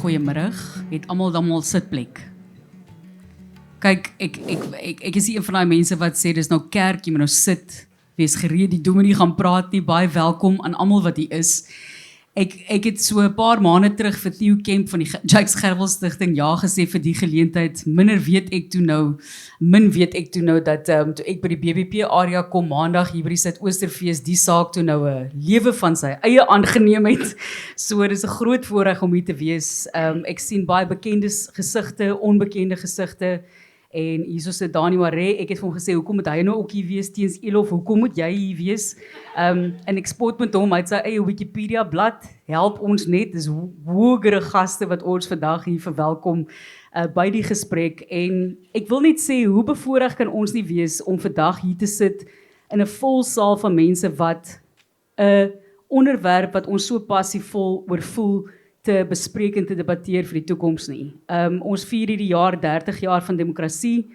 Goeiemiddag, het almal sitplek. Kyk, ek is nie een van die mense wat sê, dis nou kerk, jy moet nou sit, wees gereed, die dominee gaan praat nie, baie welkom aan almal wat hier is. Ek het so 'n paar maande terug vir Theo Kemp van die Jakes Gerwel Stichting ja gesê vir die geleentheid. Min weet ek toe nou dat toe ek by die BBP area kom maandag hier by die Suidoosterfees die saak toe nou 'n lewe van sy eie aangeneem het. So dis 'n groot voorreg om hier te wees. Ek sien baie bekende gesigte, onbekende gesigte. En hierso sit Dani Maree, ek het vir hom gesê, hoekom moet hy nou ook hier wees teens Elof, hoekom moet jy hier wees? En ek spot met hom, hy het sy eie Wikipedia blad, help ons net, dis hogere gaste wat ons vandag hier verwelkom by die gesprek. En ek wil net sê, hoe bevoorreg kan ons nie wees om vandag hier te sit in 'n vol saal van mense wat 'n onderwerp wat ons so passievol oor voel, te bespreek en te debatteer vir die toekoms nie. Ons vier hierdie jaar 30 jaar van demokrasie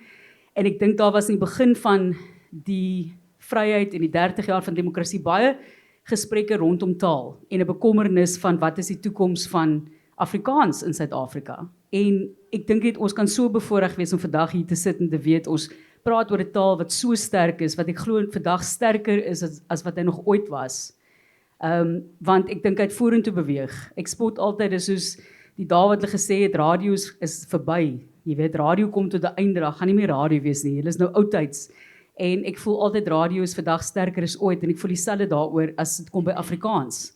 en ek dink daar was in die begin van die vryheid en die 30 jaar van demokrasie baie gesprekke rondom taal en 'n bekommernis van wat is die toekoms van Afrikaans in Suid-Afrika. En ek dink net ons kan so bevoorreg wees om vandag hier te sit en te weet ons praat oor 'n taal wat so sterk is, wat ek glo vandag sterker is as wat hy nog ooit was. Want ek dink hy het vorentoe beweeg. Ek spot altyd, dis soos die dae wat hulle gesê het, radio is verby. Jy weet, radio kom tot 'n einde, daar gaan nie meer radio wees nie, hulle is nou oudtyds. En ek voel altyd radio is vandag sterker as ooit, en ek voel dieselfde daaroor as dit kom by Afrikaans.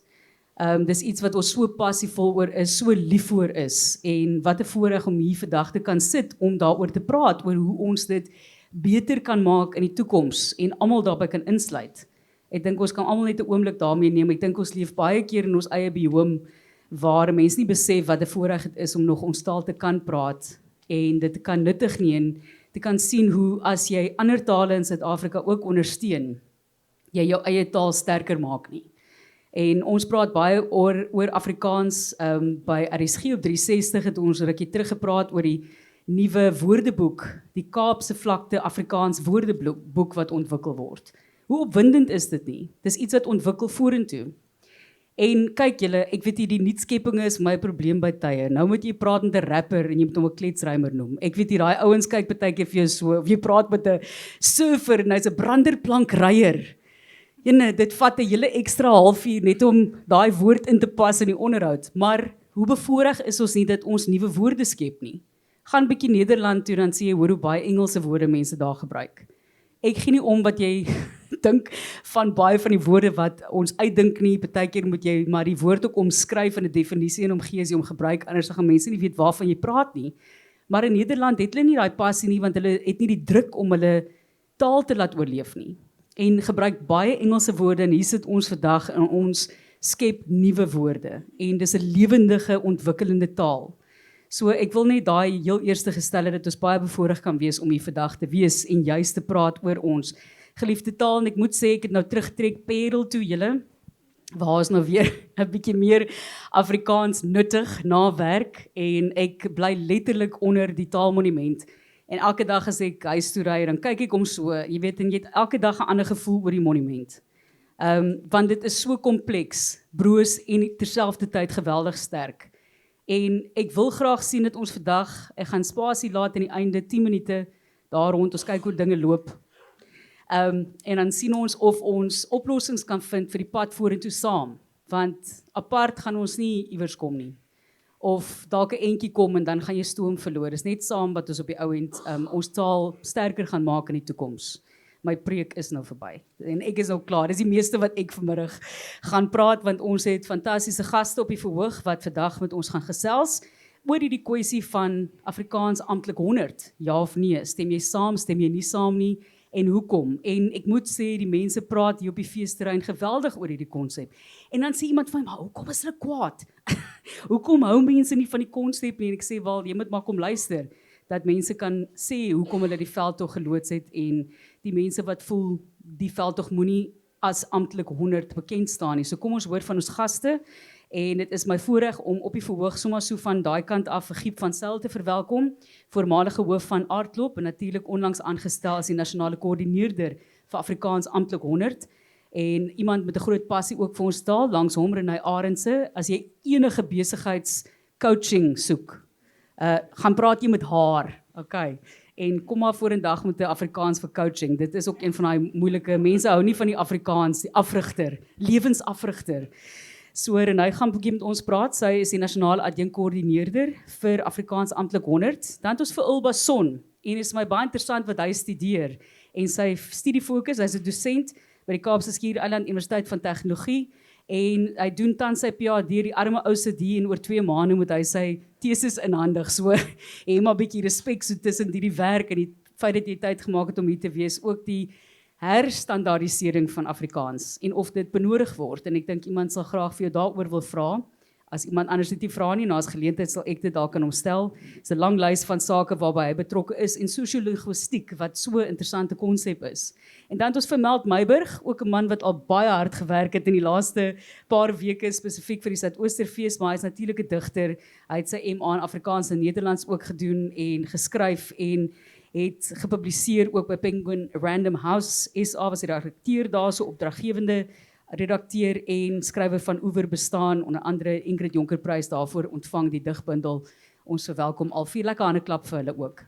Dis iets wat ons so passievol oor is, so lief oor is, en wat 'n voorreg om hier vandag te kan sit, om daaroor te praat, oor hoe ons dit beter kan maak in die toekoms, en almal daarbey kan insluit. Ek dink ons kan almal net 'n oomblik daarmee neem. Ek dink ons leef baie keer in ons eie biome waar mense nie besef wat 'n voorreg dit is om nog ons taal te kan praat en dit te kan nuttig nie en te kan sien hoe as jy ander tale in Suid-Afrika ook ondersteun, jy jou eie taal sterker maak nie. En ons praat baie oor Afrikaans by RSG op 360 het ons rukkie teruggepraat oor die nuwe woordeboek, die Kaapse Vlakte Afrikaans woordeboek wat ontwikkel word. Hoe opwindend is dit nie? Dis iets wat ontwikkel vorentoe. En kyk julle, ek weet hier die nuutskeppinge is my probleem by tye. Nou moet jy praat met 'n rapper en jy moet hom 'n kletsrymer noem. Ek weet hier daai ouens kyk partykeer vir jou so, of jy praat met 'n surfer en hy's 'n branderplankryer. Jene, dit vat 'n hele ekstra halfuur net om daai woord in te pas in die onderhoud. Maar hoe bevoorreg is ons nie dat ons nuwe woorde skep nie? Gaan bietjie Nederland toe, dan sien jy hoor hoe baie Engelse woorde mense daar gebruik. Ek gee nie om wat jy dink van baie van die woorde wat ons uitdink nie, partykeer moet jy maar die woord ook omskryf in 'n definisie en omgee as jy hom gebruik, anders gaan mense nie weet waarvan jy praat nie. Maar in Nederland het hulle nie daai passie nie, want hulle het nie die druk om hulle taal te laat oorleef nie. En gebruik baie Engelse woorde en hier sit ons vandag en ons skep nuwe woorde. En dis 'n lewendige, ontwikkelende taal. So ek wil net daai heel eerste gestel het dat ons baie bevoorreg kan wees om hier vandag te wees en juist te praat oor ons geliefde taal. En ek moet sê, ek het nou terugtrek Parel toe julle, waar is nou weer 'n bietjie meer Afrikaans nuttig na werk en ek bly letterlik onder die Taalmonument. En elke dag as ek huis toe ry, dan kyk ek om so, jy weet, en jy het elke dag 'n ander gevoel oor die monument. Want dit is so kompleks, broos en terselfdertyd geweldig sterk. En ek wil graag sien dat ons vandag, ek gaan spasie laat aan die einde, 10 minute daar rond, ons kyk hoe dinge loop. En dan sien ons of ons oplossings kan vind vir die pad vorentoe saam, want apart gaan ons nie iewers kom nie. Of dalk 'n entjie kom en dan gaan jy stoom verloor. Dis net saam wat ons op die ou end ons taal sterker gaan maak in die toekoms. My preek is nou verby en ek is nou klaar. Dis die meeste wat ek vanmiddag gaan praat, want ons het fantastiese gaste op die verhoog wat vandag met ons gaan gesels oor die kwessie van Afrikaans amptelik 100, ja of nee. Stem jy saam, stem jy nie saam nie? En hoekom? En ek moet sê, die mense praat hier op die feesterrein geweldig oor hierdie konsep. En dan sê iemand van my, maar hoekom is hulle kwaad? Hoekom hou mense nie van die konsep nie? En ek sê, wel, jy moet maar kom luister, dat mense kan sê hoekom hulle die veldtog geloods het en die mense wat voel, die veldtog moenie as amptelik 100 bekend staan nie. So kom ons hoor van ons gaste, en dit is my voorreg om op die verhoog sommer so van daai kant af Giep van Sail te verwelkom, voormalige hoof van Aardklop en natuurlik onlangs aangestel as die nasionale koördineerder vir Afrikaans amptelik 100 en iemand met 'n groot passie ook vir ons taal, langs hom Renay Arendse. As jy enige besigheids coaching soek, gaan praat jy met haar, okay? En kom maar vorendag met 'n Afrikaans vir coaching. Dit is ook een van daai moeilike, mense hou nie van die Afrikaans, die afrigter, lewensafrigter. So Renée gaan 'n bietjie met ons praat. Sy is die nasionale adjunkkoördineerder vir Afrikaans Amptelik 100. Dan het ons vir Ilba Son en is my baie interessant wat hy studeer en sy studiefokus, hy's 'n dosent by die Kaapse Skiereiland Universiteit van Tegnologie en hy doen tans sy PhD die arme ou se die en oor 2 maande moet hy sy tesis inhandig. So hê maar 'n bietjie respek so tussen hierdie werk en die feit dat jy tyd gemaak het om hier te wees, ook die herstandardisering van Afrikaans en of dit benodig word en ek dink iemand sal graag vir jou daaroor wil vra. As iemand anders dit nie vra nie, na as geleentheid sal ek dit dalk aan hom stel. Dis 'n lang lys van sake waarby hy betrokke is en sosiologistiek wat so 'n interessante konsep is. En dan het ons vir Meld Meiburg, ook 'n man wat al baie hard gewerk het in die laaste paar weke spesifiek vir die Suidoosterfees, maar hy is natuurlik 'n digter. Hy het sy MA in Afrikaans en Nederlands ook gedoen en geskryf en het gepubliseer ook by Penguin Random House SA, was hy redakteur daar, so opdraggewende redakteur en skrywer van Oewer bestaan, onder andere Ingrid Jonker Prys daarvoor ontvang die digbundel. Ons verwelkom al 4 lekker hande klap vir hulle ook.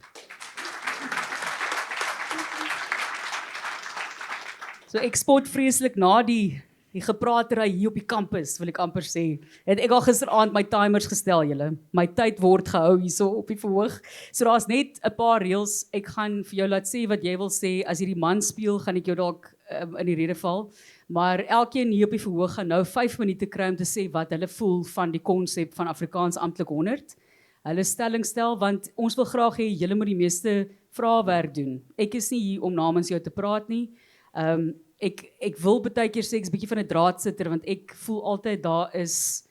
So ek spot vreeslik na die gepraatery hier op die kampus, wil ek amper sê. Het ek al gisteraand my timers gestel, julle. My tyd word gehou hierso op die verhoog. So daar's net 'n paar reëls. Ek gaan vir jou laat sê wat jy wil sê. As jy die man speel, gaan ek jou dalk in die rede val. Maar elkeen hier op die verhoog gaan nou 5 minute kry om te sê wat hulle voel van die konsep van Afrikaans Amptelik 100. Hulle stelling stel, want ons wil graag hê julle moet die meeste vraewerk doen. Ek is nie hier om namens jou te praat nie. Ek wil baie keer sê ek's 'n bietjie van 'n draadsitter, want ek voel altyd daar is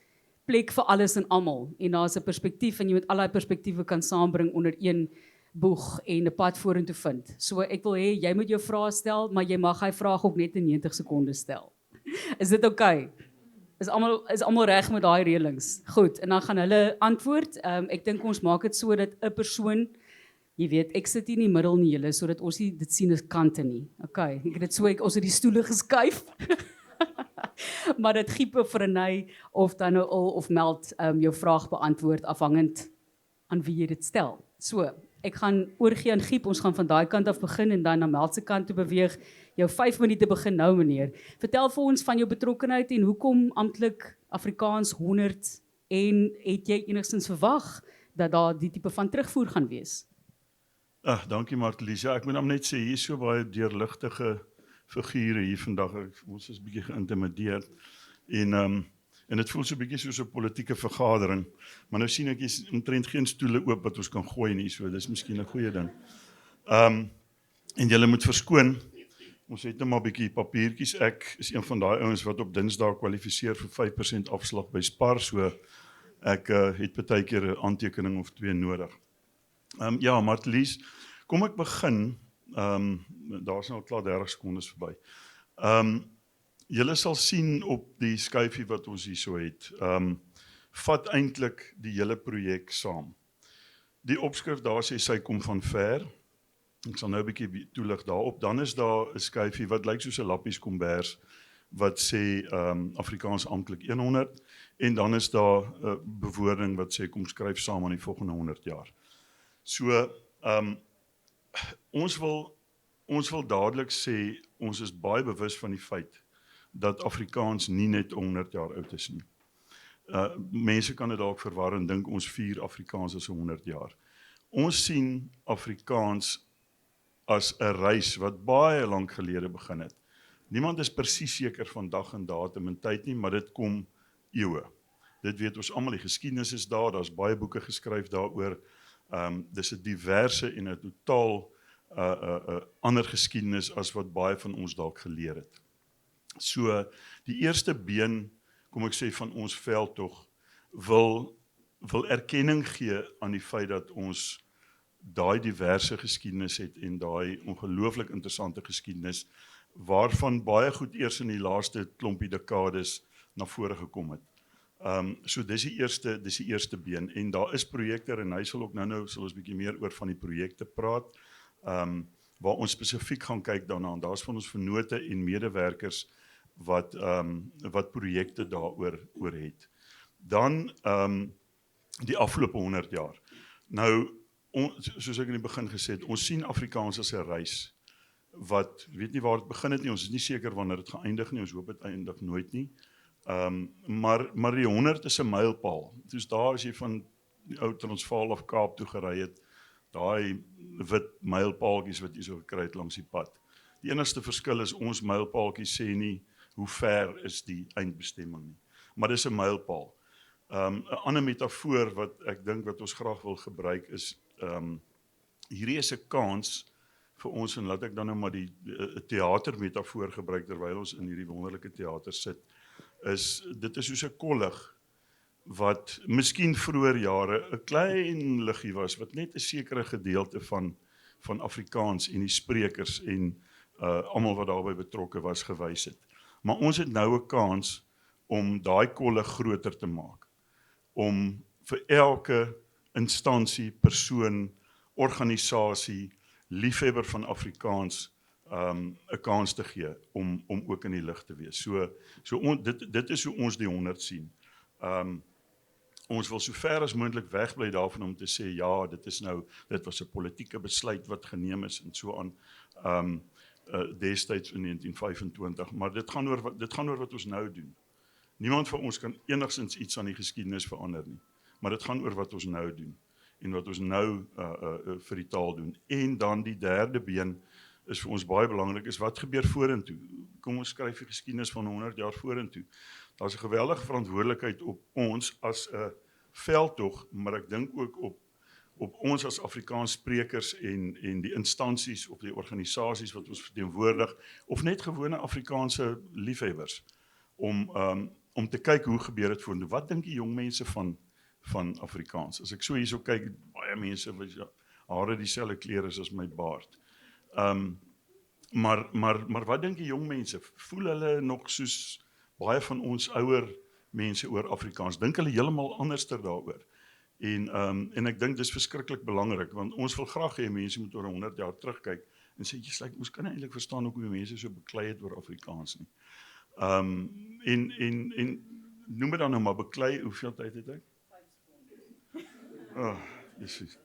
plek vir alles en almal. En daar's 'n perspektief en jy moet al daai perspektiewe kan saambring onder een boeg en 'n pad vorentoe vind. So ek wil hê jy moet jou vrae stel, maar jy mag hy vraag ook net in 90 sekondes stel. Is dit oukei? Is almal reg met daai reëlings? Goed, en dan gaan hulle antwoord. Ek dink ons maak dit so dat 'n persoon, jy weet, ek sit hier in die middel nie julle, sodat ons nie dit sien as kante nie. Okay, ek het dit so, ons het die stoele geskuif. Maar dit giep vir Renée of dan nou al of Meld jou vraag beantwoord afhangend aan wie jy dit stel. So, ek gaan oorgee aan Giep, ons gaan van daai kant af begin en dan na Meld se kant toe beweeg. Jou 5 minute begin nou meneer. Vertel vir ons van jou betrokkenheid en hoekom amptelik Afrikaans 100 en het jy enigstens verwag dat daar die tipe van terugvoer gaan wees? Dankie Martelies. Ja, ek moet net sê, hier is so baie deurligtige figure hier vandag. Ons is 'n bietjie geïntimideer. En dit voel so 'n bietjie soos 'n politieke vergadering. Maar nou sien ek hier's omtrent geen stoele oop wat ons kan gooi nie, so dis miskien 'n goeie ding. En julle moet verskoon. Ons het net maar 'n bietjie papiertjies. Ek is een van daai ouens wat op Dinsdae kwalifiseer vir 5% afslag by Spar, so ek het baie keer 'n aantekening of 2 nodig. Ja, Martelies, kom ek begin, daar's nou al klaar 30 sekondes verby. Julle sal sien op die skyfie wat ons hier so het, vat eintlik die hele projek saam. Die opskrif daar sê sy kom van ver. Ek sal nou 'n bietjie toelig daarop. Dan is daar 'n skyfie wat lyk soos 'n lappies kombers wat sê Afrikaans Amptelik 100 en dan is daar 'n bewoording wat sê kom skryf saam aan die volgende 100 jaar. So, ons wil dadelik sê, ons is baie bewus van die feit dat Afrikaans nie net 100 jaar oud is nie. Mense kan dit dalk verwar en dink ons vier Afrikaans as 100 jaar. Ons sien Afrikaans as 'n reis wat baie lank gelede begin het. Niemand is presies seker van dag en datum en tyd nie, maar dit kom eeue. Dit weet ons almal, die geskiedenis is daar, daar's baie boeke geskryf daaroor. Dis 'n diverse en 'n totaal ander geskiedenis as wat baie van ons dalk geleer het. So, die eerste been, kom ek sê, van ons veldtog wil erkenning gee aan die feit dat ons daai diverse geskiedenis het en daai ongelooflik interessante geskiedenis waarvan baie goed eers in die laaste klompie dekades na vore gekom het. So dis die eerste been en daar is projekte en hy sal ook nou sal ons bietjie meer oor van die projekte praat, waar ons spesifiek gaan kyk daarna en daar's van ons vennote en medewerkers wat projekte daaroor het. Dan die afgelope 100 jaar. Nou, soos ek in die begin gesê het, ons sien Afrikaans as 'n reis, wat, weet nie waar het begin het nie, ons is nie seker wanneer het geëindig nie, ons hoop het eindig nooit nie, maar die 100 is 'n mylpaal, dus daar as jy van die ou Transvaal of Kaap toe gery het, daai wit mylpaaltjies wat jy so gekry het langs die pad. Die enigste verskil is ons mylpaaltjies sê nie hoe ver is die eindbestemming nie, maar dis 'n mylpaal. 'n ander metafoor wat ek dink wat ons graag wil gebruik is, hierdie is 'n kans vir ons, en laat ek dan nou maar die teatermetafoor gebruik terwyl ons in hierdie wonderlike teater sit, dit is soos 'n kollig wat miskien vroeër jare 'n klein liggie was wat net 'n sekere gedeelte van Afrikaans en die sprekers en almal wat daarbey betrokke was gewys het. Maar ons het nou 'n kans om daai kollig groter te maak, om vir elke instansie, persoon, organisasie, liefhebber van Afrikaans 'n kans te gee om ook in die lig te wees. Dit is hoe ons die 100 sien. Ons wil so ver as moontlik wegbly daarvan om te sê ja, dit was 'n politieke besluit wat geneem is en so aan destyds in 1925, maar dit gaan oor wat ons nou doen. Niemand van ons kan enigstens iets aan die geskiedenis verander nie, maar dit gaan oor wat ons nou doen en wat ons nou vir die taal doen. En dan die derde been is vir ons baie belangrik, is wat gebeur vorentoe. Kom ons skryf die geskiedenis van 100 jaar vorentoe. Daar's 'n geweldige verantwoordelikheid op ons as 'n veldtog, maar ek dink ook op ons as Afrikaanssprekers en die instansies of die organisasies wat ons verteenwoordig, of net gewone Afrikaanse liefhebbers, om te kyk hoe gebeur dit vorentoe. Wat dink die jong mense van Afrikaans? As ek so hierso kyk, baie mense wat hare dieselfde kleur is as my baard. Maar wat dink die jong mense? Voel hulle nog soos baie van ons ouer mense oor Afrikaans? Dink hulle heeltemal anderster daaroor? En ek dink dis verskriklik belangrik, want ons wil graag hê mense moet oor 100 jaar terugkyk en sê, ons kan eintlik verstaan hoe mense so beklei het oor Afrikaans nie. En noem dit dan nou maar beklei, hoeveel tyd het ek? 5 sekondes.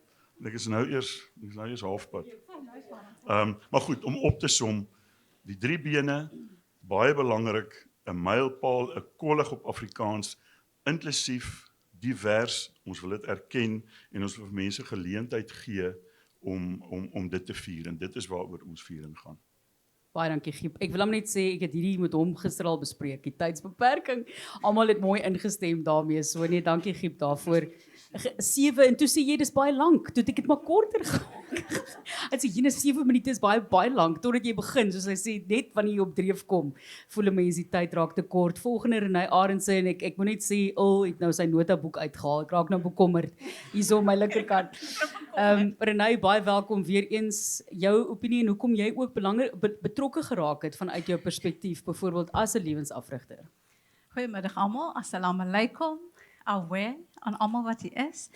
Ek is nou eers halfpad. Maar goed, om op te som, die 3 bene, baie belangrik, 'n mylpaal, 'n kollig op Afrikaans, inklusief, divers, ons wil dit erken en ons wil vir mense geleentheid gee om dit te vier, en dit is waaroor ons viering gaan. Baie dankie Giep. Ek wil hom net sê, ek het hierdie met hom gister al bespreek, die tydsbeperking. Almal het mooi ingestem daarmee, so nee, dankie Giep daarvoor. 7 en toe sê jy dis baie lank, toe het ek dit maar korter gemaak. Hy sê jy's 7 minute is baie lank totdat jy begin, soos hy sê, net wanneer jy op dreef kom, voel 'n mens die tyd raak te kort. Volgende Renay Arendse, en ek moet net sê, het nou sy notaboek uitgehaal. Ek raak nou bekommerd hierso op my linkerkant. Renay, baie welkom weer eens. Jou opinie en hoekom jy ook betrokke geraak het vanuit jou perspektief, byvoorbeeld as 'n lewensafrigter. Goeiemiddag almal, assalamu alaikum, away aan almal wat hier is.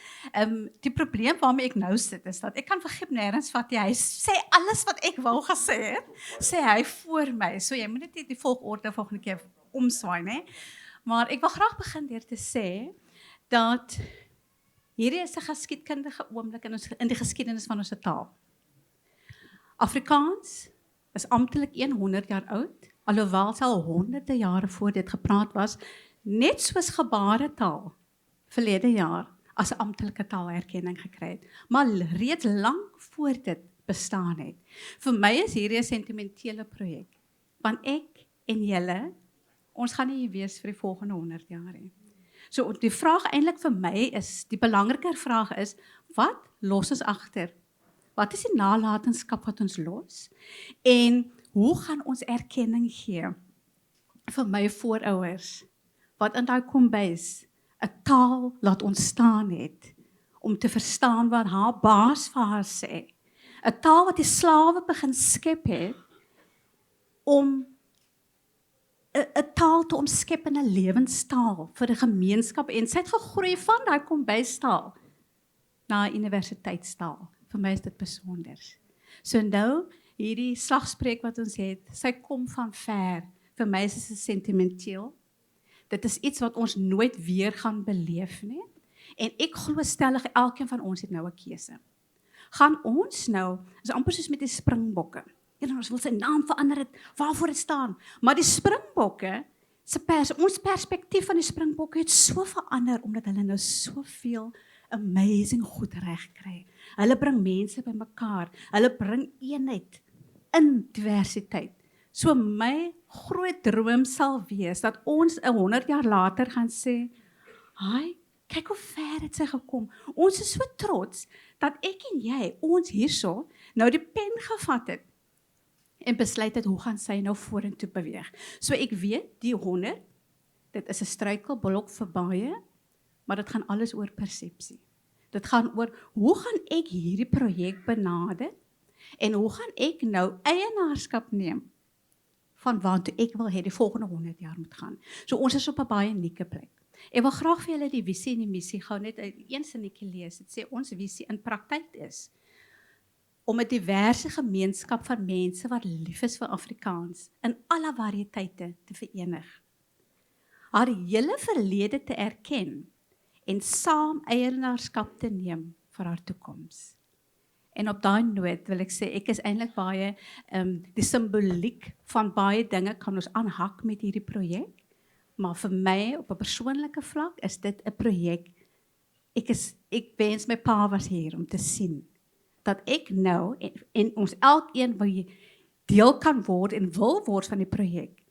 Die probleem waarmee ek nou sit is dat ek kan vir Giep nêrens vat nie. Hy sê alles wat ek wou gesê het, sê hy voor my. So jy moet net die volgorde volgende keer omswaai, né? Maar ek wil graag begin deur te sê dat hierdie is 'n geskiedkundige oomblik in die geskiedenis van ons taal. Afrikaans is amptelik 100 jaar oud, alhoewel sy al honderde jare voor dit gepraat was, net soos gebaretaal verlede jaar as 'n amptelike taalherkenning gekry het, maar reeds lank voor dit bestaan het. Vir my is hierdie 'n sentimentele projek, want ek en julle, ons gaan nie hier wees vir die volgende 100 jaar nie. So die vraag eintlik vir my is, die belangriker vraag is, wat los ons agter? Wat is die nalatenskap wat ons los? En hoe gaan ons erkenning gee vir my voorouers, wat in daai kombuis 'n taal laat ontstaan het, om te verstaan wat haar baas vir haar sê. 'n Taal wat die slawe begin skep het, om 'n taal te omskep in 'n lewenstaal vir 'n gemeenskap, en sy het gegroei van daai kombuistaal na 'n universiteitstaal. Vir my is dit besonder. So nou, hierdie slagspreuk wat ons het, sy kom van ver. Vir my is dit sentimenteel. Dit is iets wat ons nooit weer gaan beleef nie. En ek glo stellig elkeen van ons het nou 'n keuse. Gaan ons nou, is amper soos met die Springbokke. En ons wil sy naam verander het, waarvoor dit staan. Maar die Springbokke, ons perspektief van die Springbokke het so verander, omdat hulle nou soveel amazing goed reg kry. Hulle bring mense bymekaar, hulle bring eenheid in diversiteit. So my groot droom sal wees, dat ons 100 jaar later gaan sê, "Haai, kyk hoe ver het sy gekom. Ons is so trots, dat ek en jy, ons hierso, nou die pen gevat het, en besluit het, hoe gaan sy nou vorentoe beweeg. So ek weet, die 100, dit is 'n struikelblok vir baie, maar dit gaan alles oor persepsie. Dit gaan oor, hoe gaan ek hierdie projek benader, en hoe gaan ek nou eienaarskap neem, van waartoe ek wil hê die volgende 100 jaar moet gaan. So ons is op 'n baie unieke plek. Ek wil graag vir julle die visie en die missie gou net een sinnetjie lees. Dit sê ons visie in praktyk is om 'n diverse gemeenskap van mense wat lief is vir Afrikaans in alle variëteite te verenig. Haar hele verlede te erken en saam eienaarskap te neem vir haar toekoms. En op daai noot wil ek sê, ek is eintlik baie, die simboliek van baie dinge kan ons aanhak met hierdie projek, maar vir my op 'n persoonlike vlak is dit 'n projek, ek wens my pa was hier om te sien, dat ek nou, en ons elkeen wie deel kan word en wil word van die projek,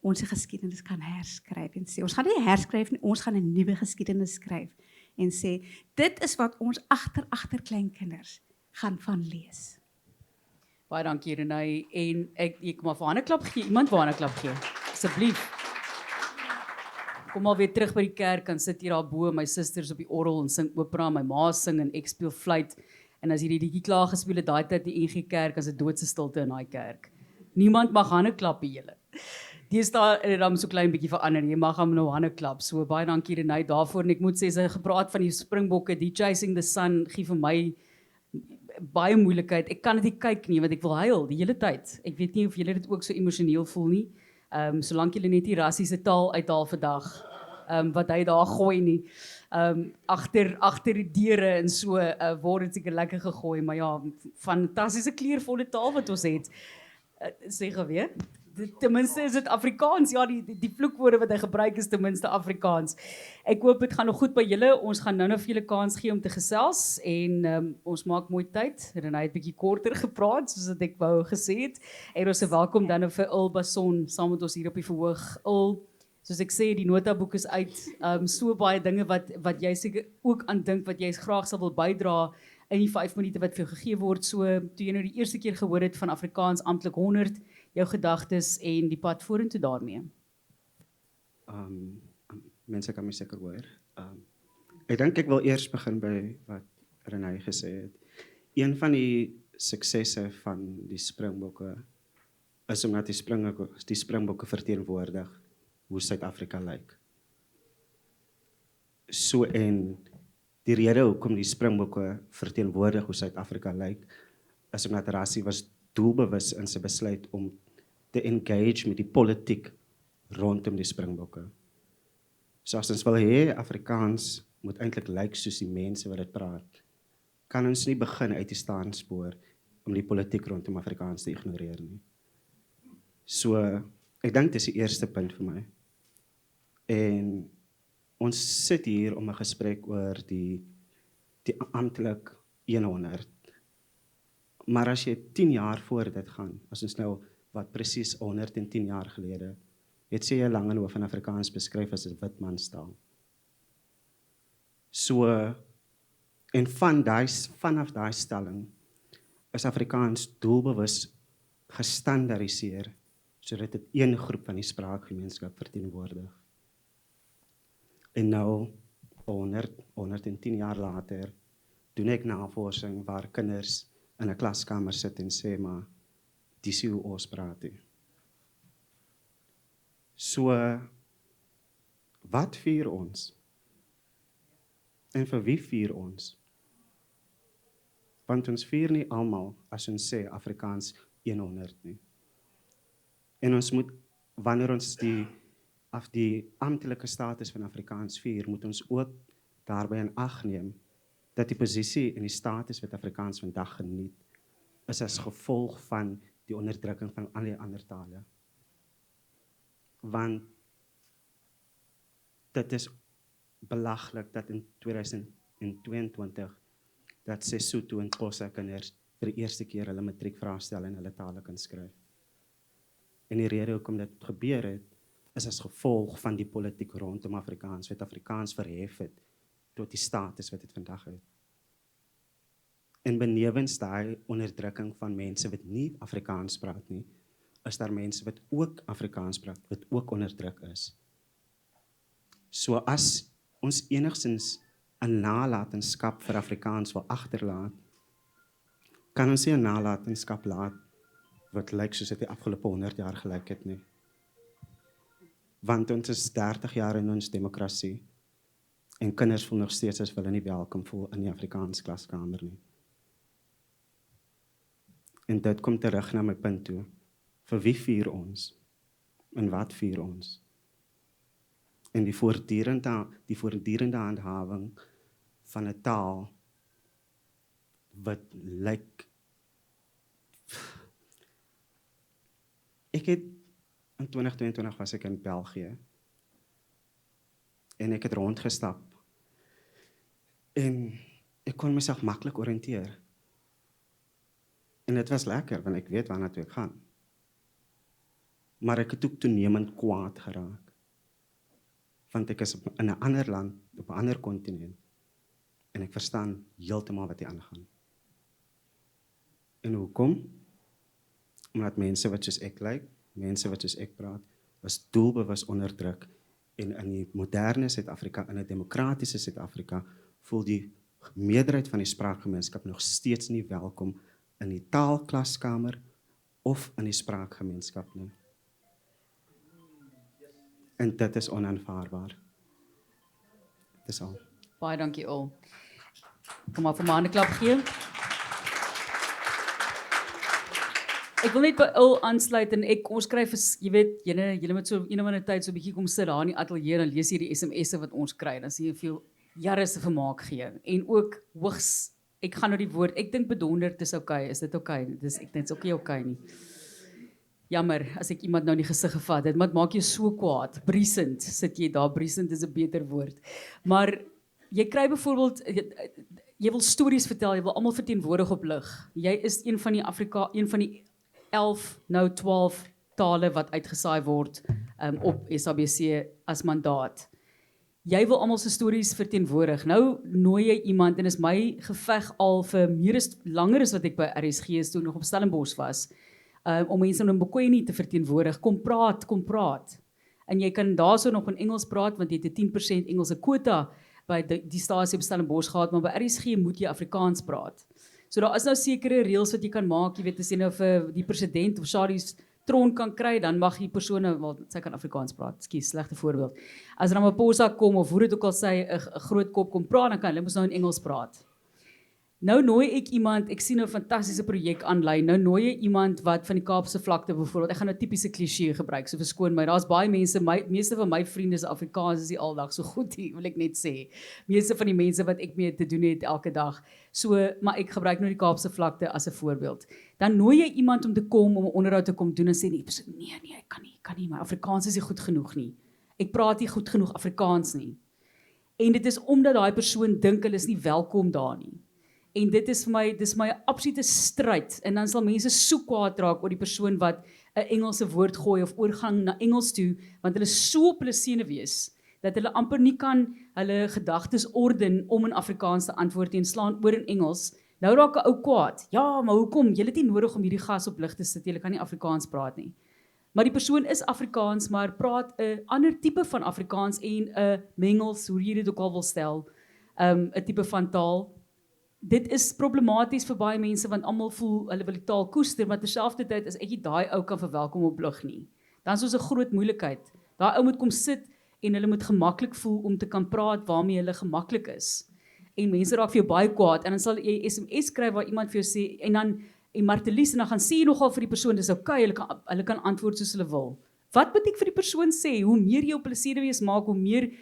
ons geskiedenis kan herskryf en sê, ons gaan nie herskryf nie, ons gaan 'n nuwe geskiedenis skryf en sê, dit is wat ons agter kleinkinders gaan van lees. Baie dankie Renay, en ek kom maar vir 'n hande klap gee, iemand vir 'n hande klap gee, asseblief. Kom al weer terug by die kerk, kan sit hier daar bo, my susters op die orgel en sing opera, my ma sing en ek speel fluit, en as hierdie liedjie klaar gespeel het, daai tyd die NG Kerk, as 'n doodse stilte in daai kerk. Niemand mag hande klap by julle. Deesdae het dit so klein bietjie verander, jy mag hom nou hande klap, so baie dankie Renay daarvoor, en ek moet sê, sy gepraat van die Springbokke, die Chasing the Sun, gee vir my baie moeilikheid, ek kan dit nie kyk nie, want ek wil huil die hele tyd. Ek weet nie of julle dit ook so emosioneel voel nie, solank julle net die rassiese taal uithaal vandag, wat hy daar gooi nie, agter die deure en so, word dit seker lekker gegooi, maar ja, fantastiese kleurvolle taal wat ons het, sê geweer, ten minste is dit Afrikaans, ja, die vloekwoorde wat hy gebruik is ten minste Afrikaans. Ek hoop dit gaan nog goed by julle, ons gaan nou vir julle kans gee om te gesels, en ons maak mooi tyd, Renay het bietjie korter gepraat, soos wat ek wou gesê het, en ons is welkom dan vir Il Bason, saam met ons hier op die verhoog. Il, soos ek sê, die notaboek is uit, so baie dinge wat jy seker ook aan dink, wat jy graag sal wil bydra in die 5 minute wat vir jou gegee word, so toe jy nou die eerste keer gehoor het van Afrikaans amptelik 100, jou gedagtes en die pad vorentoe daarmee. Mense kan my seker hoor. Ek dink ek wil eers begin by wat Renay gesê het. Een van die suksesse van die Springbokke is omdat die Springbokke verteenwoordig hoe Suid-Afrika lyk. So, en die rede hoekom die Springbokke verteenwoordig hoe Suid-Afrika lyk, is omdat Rassie was doelbewus in sy besluit om te engage met die politiek rondom die Springbokke. So as ons wil hê Afrikaans moet eintlik lyk soos die mense wat dit praat, kan ons nie begin uit die staanspoor om die politiek rondom Afrikaans te ignoreer nie. So, ek dink dit is die eerste punt vir my. En ons sit hier om 'n gesprek oor die amptelik 100. Maar as jy 10 jaar voor dit gaan, as ons nou wat presies 110 jaar gelede, het sê jy Langehoven van Afrikaans beskryf as 'n witmanstaal. So, en vanaf daai stelling is Afrikaans doelbewus gestandaardiseer, sodat dit een groep van die spraakgemeenskap verteenwoordig. En nou, 110 jaar later, doen ek navorsing waar kinders in 'n klaskamer sit en sê, maar dis hoe ons praat. So, wat vier ons? En vir wie vier ons? Want ons vier nie almal as ons sê Afrikaans 100 nie. En ons moet, wanneer ons die amptelike status van Afrikaans vier, moet ons ook daarbij in ag neem dat die posisie en die status wat Afrikaans vandag geniet, is as gevolg van die onderdrukking van al die ander tale. Want dit is belaglik dat in 2022 dat Sesotho en Xhosa kinders vir die eerste keer hulle matriekvraestel in hulle tale kan skryf. En die rede hoekom dit gebeur het, is as gevolg van die politiek rondom Afrikaans, wat Afrikaans verhef het tot die status wat dit vandag het. En benewens daai onderdrukking van mense wat nie Afrikaans praat nie, is daar mense wat ook Afrikaans praat, wat ook onderdruk is. So as ons enigstens 'n nalatenskap vir Afrikaans wil agterlaat, kan ons nie 'n nalatenskap laat wat lyk soos dit die afgelope 100 jaar gelyk het nie. Want ons is 30 jaar in ons demokrasie en kinders voel nog steeds as hulle nie welkom voel in die Afrikaans klaskamer nie. En dit kom terug na my punt toe. Vir wie vier ons? En wat vier ons? En die voortdurende handhawing van 'n taal wat lyk. Ek het in 2022 was ek in België en ek het rondgestap en ek kon myself maklik oriënteer. En dit was lekker want ek weet waarna toe ek gaan. Maar ek het ook toenemend kwaad geraak. Want ek is in 'n ander land, op 'n ander kontinent en ek verstaan heeltemal wat hier aangaan. En hoekom? Omdat mense wat soos ek lyk, mense wat soos ek praat, is doelbewus onderdruk en in die moderne Suid-Afrika, in 'n demokratiese Suid-Afrika, voel die meerderheid van die spraakgemeenskap nog steeds nie welkom in die taalklaskamer of in die spraakgemeenskap nie. En dit is onaanvaarbaar. Dis al. Baie dankie al. Kom maar vir my 'n klap gee. Ek wil net by Ul aansluit en ons skryf, jy weet, julle moet so een of ander tyd so 'n bietjie kom sit daar in die ateljee en lees hier die SMS'e wat ons kry. Dan sien jy veel jare se vermaak gee. En ook hoogs, ek gaan nou die woord, ek dink bedonderd is okay, is dit okay? Ek dink dit is ook nie okay nie. Jammer, as ek iemand nou in die gesig gevat het, maar dit maak jou so kwaad. Briesend sit jy daar, briesend is 'n beter woord. Maar jy kry byvoorbeeld, jy wil stories vertel, jy wil almal verteenwoordig op lig. Jy is een van die 11, nou 12 tale wat uitgesaai word op SABC as mandaat. Jy wil almal se stories verteenwoordig. Nou nooi jy iemand en is my geveg al vir langer as wat ek by RSG is toe nog op Stellenbosch was. Om mense in Mboweni te verteenwoordig, kom praat. En jy kan daarso nog in Engels praat, want jy het 'n 10% Engelse quota by die stasie op Stellenbosch gehad, maar by RSG moet jy Afrikaans praat. So daar is nou sekere reëls wat jy kan maak, jy weet, as jy nou vir die president of Shari's tron kan kry, dan mag die persone, wel, sy kan Afrikaans praat, skus, slegte voorbeeld. As Ramaphosa kom, of hoe dit ook al sê, 'n groot kop kom praat, dan kan hulle mos nou in Engels praat. Nou nooi ek iemand, ek sien nou 'n fantastiese projek aanlyn, nou nooi jy iemand wat van die Kaapse vlakte byvoorbeeld, ek gaan nou tipiese kliseë gebruik, so verskoon my, daar's baie mense, meeste van my vriende is Afrikaans, is die aldag so goed hier, wil ek net sê. Meeste van die mense wat ek mee te doen het elke dag, so, maar ek gebruik nou die Kaapse vlakte as 'n voorbeeld. Dan nooi jy iemand om te kom, om 'n onderhoud te kom doen en sê, nee, ek kan nie, my Afrikaans is nie goed genoeg nie. Ek praat nie goed genoeg Afrikaans nie. En dit is omdat daai persoon dink hulle is nie welkom daar nie. En dit is vir my 'n absolute stryd. En dan sal mense so kwaad raak oor die persoon wat 'n Engelse woord gooi of oorgang na Engels toe, want hulle is so op hulle senuwees dat hulle amper nie kan hulle gedagtes orden om in Afrikaans te antwoord en slaan oor in Engels. Nou raak 'n ou kwaad. Ja, maar hoekom? Julle het nie nodig om hierdie gas op lig te sit. Julle kan nie Afrikaans praat nie. Maar die persoon is Afrikaans, maar praat 'n ander tipe van Afrikaans en 'n mengels, hoe jy dit ook al wil stel, 'n tipe van taal. Dit is problematies vir baie mense want almal voel hulle wil die taal koester, maar terselfdertyd is ek nie daai ou kan verwelkom op lig nie. Dan is ons 'n groot moeilikheid. Daai ou moet kom sit en hulle moet gemaklik voel om te kan praat waarmee hulle gemaklik is. En mense raak vir jou baie kwaad en dan sal jy SMS skryf waar iemand vir jou sê en dan Martelies en dan gaan sê jy nogal vir die persoon dis okay, hulle kan antwoord soos hulle wil. Wat moet ek vir die persoon sê? Hoe meer jy op hulle senuwees maak, hoe meer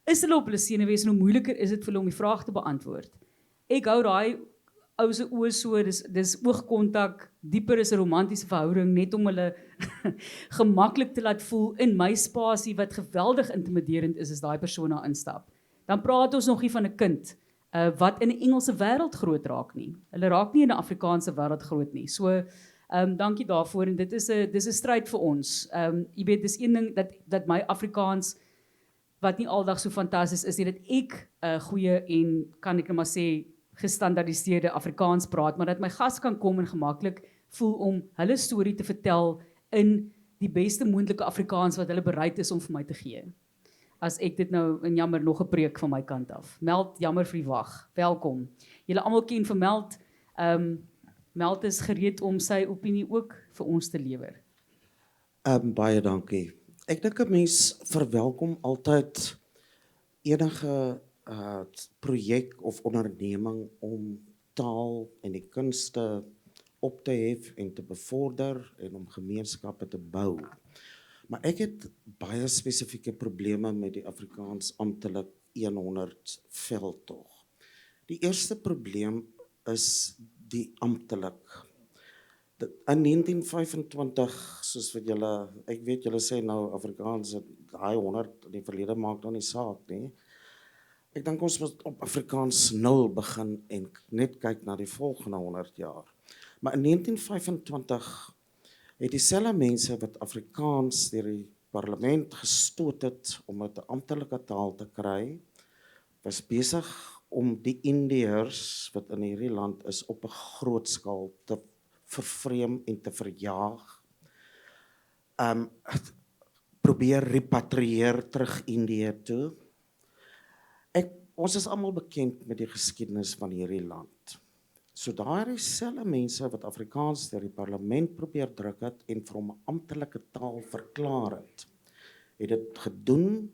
is hulle op hulle senuwees en hoe moeiliker is dit vir hulle om die vraag te beantwoord. Ek hou daai ou se oë so, dis oogkontak, dieper is 'n romantiese verhouding net om hulle gemaklik te laat voel in my spasie wat geweldig intimiderend is as daai persoon daar instap. Dan praat ons nog nie van 'n kind wat in 'n Engelse wêreld groot raak nie. Hulle raak nie in 'n Afrikaanse wêreld groot nie. So dankie daarvoor en dis 'n stryd vir ons. Jy weet dis een ding dat my Afrikaans wat nie aldag so fantasties is nie, dat ek goeie en kan ek net maar sê gestandaardiseerde Afrikaans praat, maar dat my gas kan kom en gemaklik voel om hulle storie te vertel in die beste moontlike Afrikaans wat hulle bereid is om vir my te gee. As ek dit nou, en jammer, nog 'n preek van my kant af. Meld, jammer vir die wag. Welkom. Julle almal ken vir Meld. Meld is gereed om sy opinie ook vir ons te lewer. Baie dankie. Ek dink 'n mens verwelkom altyd enige projek of onderneming om taal en die kunste op te hef en te bevorder en om gemeenskappe te bou. Maar ek het baie spesifieke probleme met die Afrikaans amptelik 100 veldtog. Die eerste probleem is die amptelik. In 1925, soos wat julle, ek weet julle sê nou Afrikaans, daai 100 in die verlede maak dan nie saak nie. Ek dink ons moet op Afrikaans 0 begin en net kyk na die volgende 100 jaar. Maar in 1925 het dieselfde mense wat Afrikaans deur die parlement gestoot het om dit 'n amptelike taal te kry, was besig om die Indiërs wat in hierdie land is op 'n groot skaal te vervreem en te verjaag. Probeer repatrieer terug Indië toe. Ons is almal bekend met die geskiedenis van hierdie land. So daardie selfde mense wat Afrikaans deur die parlement probeer druk het en vir hom 'n amptelike taal verklaar het dit gedoen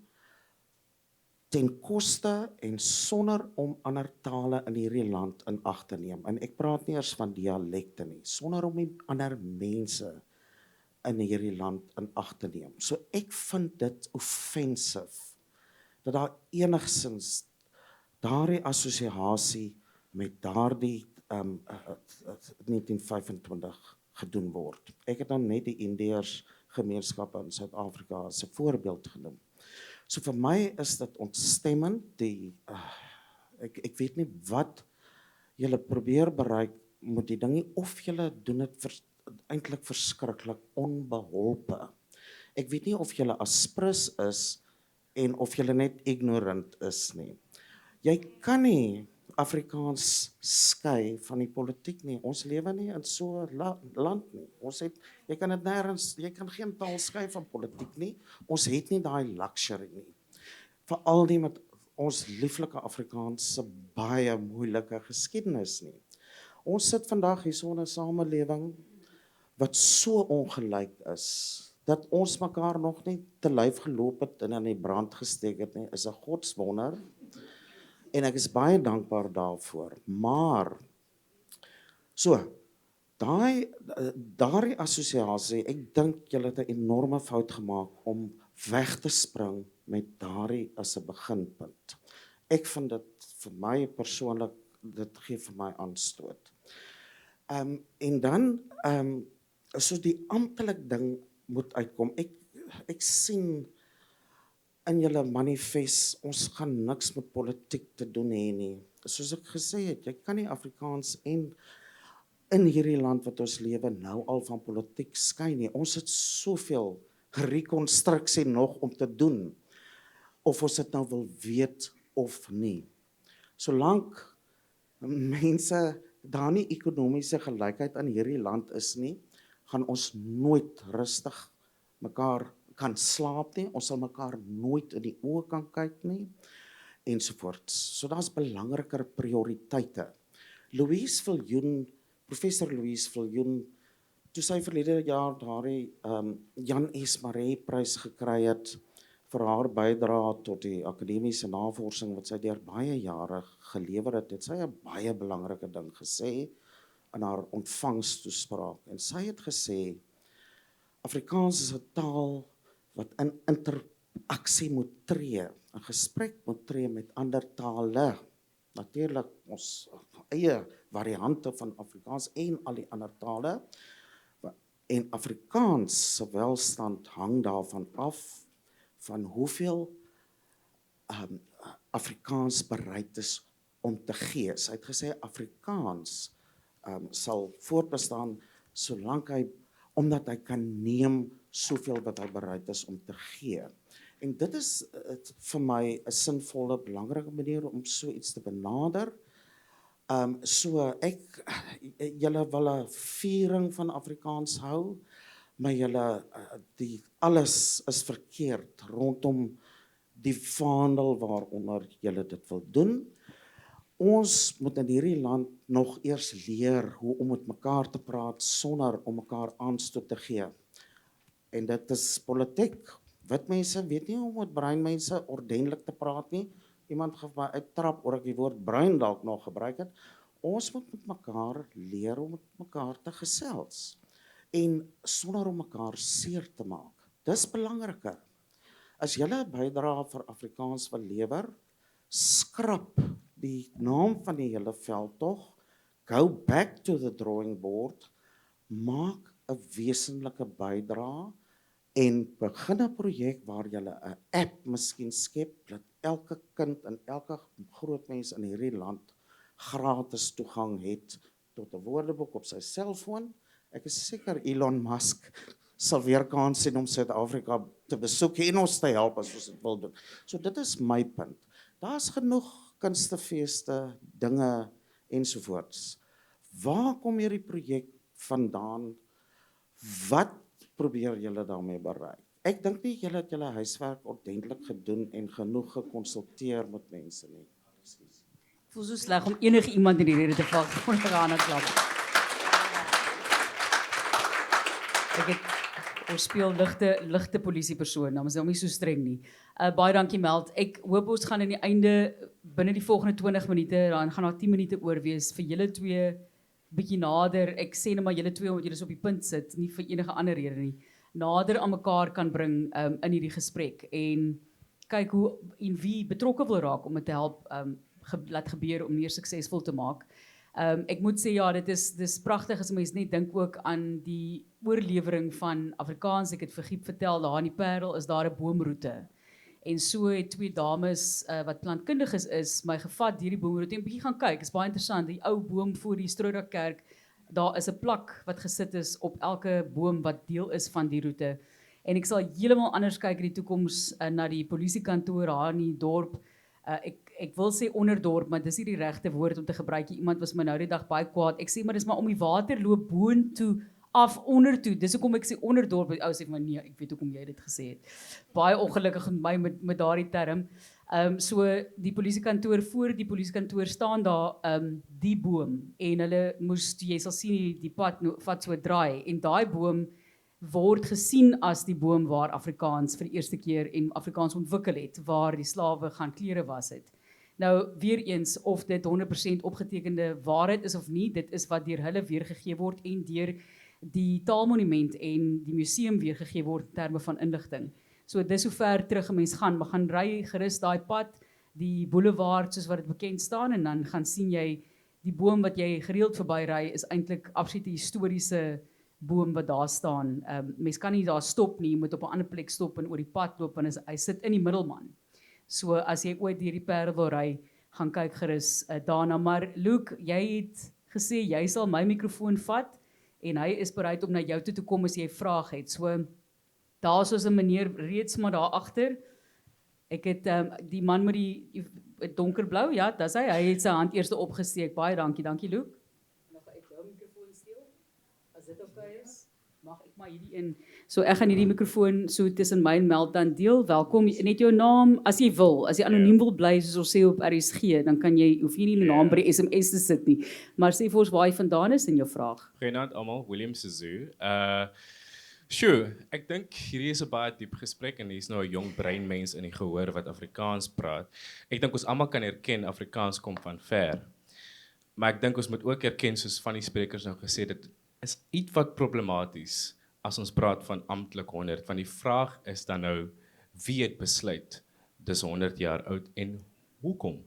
ten koste en sonder om ander tale in hierdie land in ag te neem. En ek praat nie eers van dialekte nie, sonder om die ander mense in hierdie land in ag te neem. So ek vind dit offensive dat daar enigsins daardie assosiasie met daardie 1925 gedoen word. Ek het dan net die Indiërs gemeenskappe in Suid-Afrika as 'n voorbeeld genoem. So vir my is dit ontstemmend, ek weet nie wat julle probeer bereik met die ding nie, of julle doen dit eintlik verskriklik onbeholpe. Ek weet nie of julle aspres is en of julle net ignorant is nie. Jy kan nie Afrikaans skei van die politiek nie. Ons lewe nie in so 'n land nie. Jy kan dit nêrens, jy kan geen taal skei van politiek nie. Ons het nie daai luxury nie. Veral nie met ons lieflike Afrikaans se baie moeilike geskiedenis nie. Ons sit vandag hier so in 'n samelewing wat so ongelyk is, dat ons mekaar nog nie te lyf geloop het en in die brand gesteek het nie, is 'n godswonder. En ek is baie dankbaar daarvoor. Maar, so, daardie assosiasie, ek dink julle het 'n enorme fout gemaak om weg te spring met daardie as 'n beginpunt. Ek vind dit vir my persoonlik, dit gee vir my aanstoot. En dan, so die amptelik ding moet uitkom. Ek sien in julle manifest, ons gaan niks met politiek te doen hê nie. Soos ek gesê het, jy kan nie Afrikaans en in hierdie land wat ons lewe nou al van politiek skei nie. Ons het soveel rekonstruksie nog om te doen, of ons dit nou wil weet of nie. Solank mense daar nie ekonomiese gelykheid in hierdie land is nie, gaan ons nooit rustig mekaar kan slaap nie, ons sal mekaar nooit in die oë kan kyk nie, ensovoorts. So daar's belangriker prioriteite. Professor Louise Viljoen, toe sy verlede jaar daardie Jan S. Maree prys gekry het vir haar bydrae tot die akademiese navorsing wat sy deur baie jare gelewer het, het sy 'n baie belangrike ding gesê in haar ontvangstoespraak. En sy het gesê, Afrikaans is 'n taal wat in aksie moet tree, 'n gesprek moet tree met ander tale. Natuurlik ons eie variante van Afrikaans en al die ander tale. En Afrikaans se welstand hang daarvan af van hoeveel Afrikaans bereid is om te gee. Sy het gesê Afrikaans sal voortbestaan omdat hy kan neem soveel wat hy bereid is om te gee. En dit is vir my 'n sinvolle, belangrike manier om so iets te benader. So julle wil 'n viering van Afrikaans hou, maar julle alles is verkeerd rondom die vaandel waaronder julle dit wil doen. Ons moet in hierdie land nog eers leer hoe om met mekaar te praat sonder om mekaar aanstoot te gee. En dit is politiek. Wit mense weet nie hoe om met bruin mense ordentlik te praat nie. Iemand gaan my uittrap oor ek die woord bruin dalk nog gebruik het. Ons moet met mekaar leer om met mekaar te gesels en sonder om mekaar seer te maak. Dis belangriker. As jy 'n bydrae vir Afrikaans wil lewer, skrap die naam van die hele veldtog, go back to the drawing board, maak 'n wesenlike bydrae en begin 'n projek waar jy 'n app miskien skep dat elke kind en elke groot mens in hierdie land gratis toegang het tot 'n woordeboek op sy selfoon. Ek is seker Elon Musk sal weer kans sien om Suid-Afrika te besoek en ons te help as ons dit wil doen. So dit is my punt. Daar's genoeg kunstefeeste, dinge ensovoorts. Waar kom hierdie projek vandaan? Wat probeer julle daarmee bereik? Ek dink nie julle het julle huiswerk ordentlik gedoen en genoeg gekonsulteer met mense nie. Ekskuus. Ek voel so sleg om enige iemand in die rede te val onder aan 'n klap. Ons speel ligte polisiepersoon, dan is hom nie so streng nie. Baie dankie Meld. Ek hoop ons gaan in die einde binne die volgende 20 minute, dan gaan daar 10 minute oor wees vir julle twee bietjie nader. Ek sê net maar julle twee omdat julle so op die punt sit, nie vir enige ander rede nie. Nader aan mekaar kan bring in hierdie gesprek en kyk hoe en wie betrokke wil raak om dit te help laat gebeur om meer suksesvol te maak. Ek moet sê ja, dis pragtig as mens net dink ook aan die oorlewering van Afrikaans. Ek het vir Giep vertel, daar in die Parel is daar 'n boomroete. En so het twee dames wat plantkundiges is, my gevat hierdie boomroete en bietjie gaan kyk. Is baie interessant. Die ou boom voor die Stroodak kerk, daar is 'n plak wat gesit is op elke boom wat deel is van die roete. En ek sal heeltemal anders kyk in die toekoms na die polisiekantoor daar in die dorp. Ek wil sê onderdorp, maar dis nie die regte woord om te gebruik. Iemand was my nou die dag baie kwaad. Ek sê maar dis maar om die water loop boontoe af ondertoe. Dis hoekom ek sê onderdorp. Ou sê maar nee, ek weet hoekom jy dit gesê het. Baie ongelukkig met my met daardie term. So die polisiekantoor voor die polisiekantoor staan daar die boom en hulle moes jy sal sien die pad vat so 'n draai en daai boom word gesien as die boom waar Afrikaans vir die eerste keer en Afrikaans ontwikkel het, waar die slawe gaan klere was het. Nou weer eens of dit 100% opgetekende waarheid is of nie, dit is wat deur hulle weergegee word en deur die taalmonument en die museum weergegee word in terme van inligting. So dis hoe ver terug 'n mens gaan, maar gaan ry gerus daai pad, die boulevard soos wat dit bekend staan en dan gaan sien jy die boom wat jy gereeld verby ry is eintlik absoluut 'n historiese boom wat daar staan. Mens kan nie daar stop nie, jy moet op 'n ander plek stop en oor die pad loop want hy sit in die middelman. So as jy ooit hierdie Parel wil ry, gaan kyk gerus daarna. Maar Luke, jy het gesê jy sal my mikrofoon vat en hy is bereid om na jou toe te kom as jy 'n vraag het. So daar's ons 'n meneer reeds maar daar agter. Ek het die man met die donkerblou, ja, dis hy. Hy het sy hand eers opgesteek. Baie dankie. Dankie Luke. Nog ek jou mikrofoon steel. As dit okay is, mag ek maar hierdie een. So ek gaan hierdie mikrofoon so tussen my en Meld dan deel. Welkom. Net jou naam as jy wil. As jy anoniem wil bly soos ons sê op RSG, dan kan jy hoef jy nie 'n naam by die SMS te sit nie. Maar sê vir ons waar jy vandaan is en jou vraag. Goeienaand almal, William Sizu. Sjoe, ek dink hierdie is 'n baie diep gesprek en hier's nou 'n jong breinmens in die gehoor wat Afrikaans praat. Ek dink ons almal kan erken Afrikaans kom van ver. Maar ek dink ons moet ook erken soos van die sprekers nou gesê dit is iets wat problematies as ons praat van amptelik 100, want die vraag is dan nou wie het besluit dis 100 jaar oud en hoekom?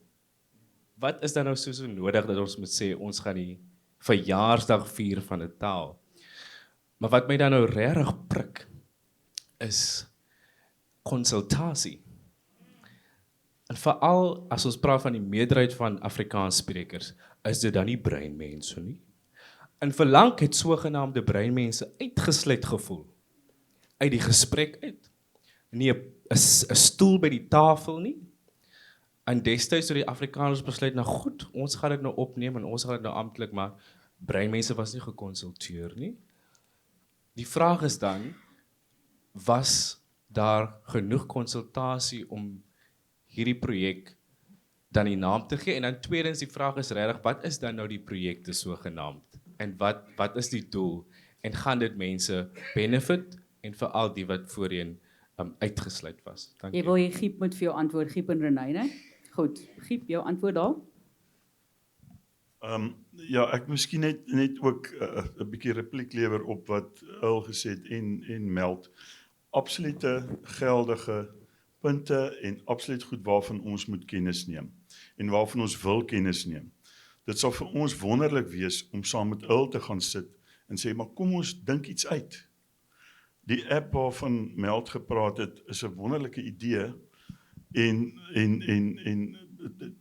Wat is dan nou so nodig dat ons moet sê ons gaan die verjaarsdag vier van 'n taal? Maar wat my dan nou regtig prik is konsultasie. En veral as ons praat van die meerderheid van Afrikaans sprekers, is dit dan nie breinmense nie. En verlang het sogenaamde breinmense uitgesluit gevoel uit die gesprek uit. Nie 'n stoel by die tafel nie. En destyds toe die Afrikaners besluit, nou goed, ons gaan dit nou opneem en ons gaan dit nou amptelik maak. Breinmense was nie gekonsulteer nie. Die vraag is dan, was daar genoeg konsultasie om hierdie projek dan die naam te gee? En dan tweedens, die vraag is regtig, wat is dan nou die projekte sogenaamd? En wat is die doel? En gaan dit mense benefit en veral die wat voorheen uitgesluit was? Dankie. Jy wil hê Giep moet vir jou antwoord, Giep en Renée, né? Goed, Giep, jou antwoord daar? Ja, ek miskien net ook 'n bietjie repliek lewer op wat Earl gesê het en Meld. Absolute geldige punte en absoluut goed waarvan ons moet kennis neem en waarvan ons wil kennis neem. Dit sal vir ons wonderlik wees om saam met Earl te gaan sit en sê, maar kom ons dink iets uit. Die app waarvan Meld gepraat het, is 'n wonderlike idee en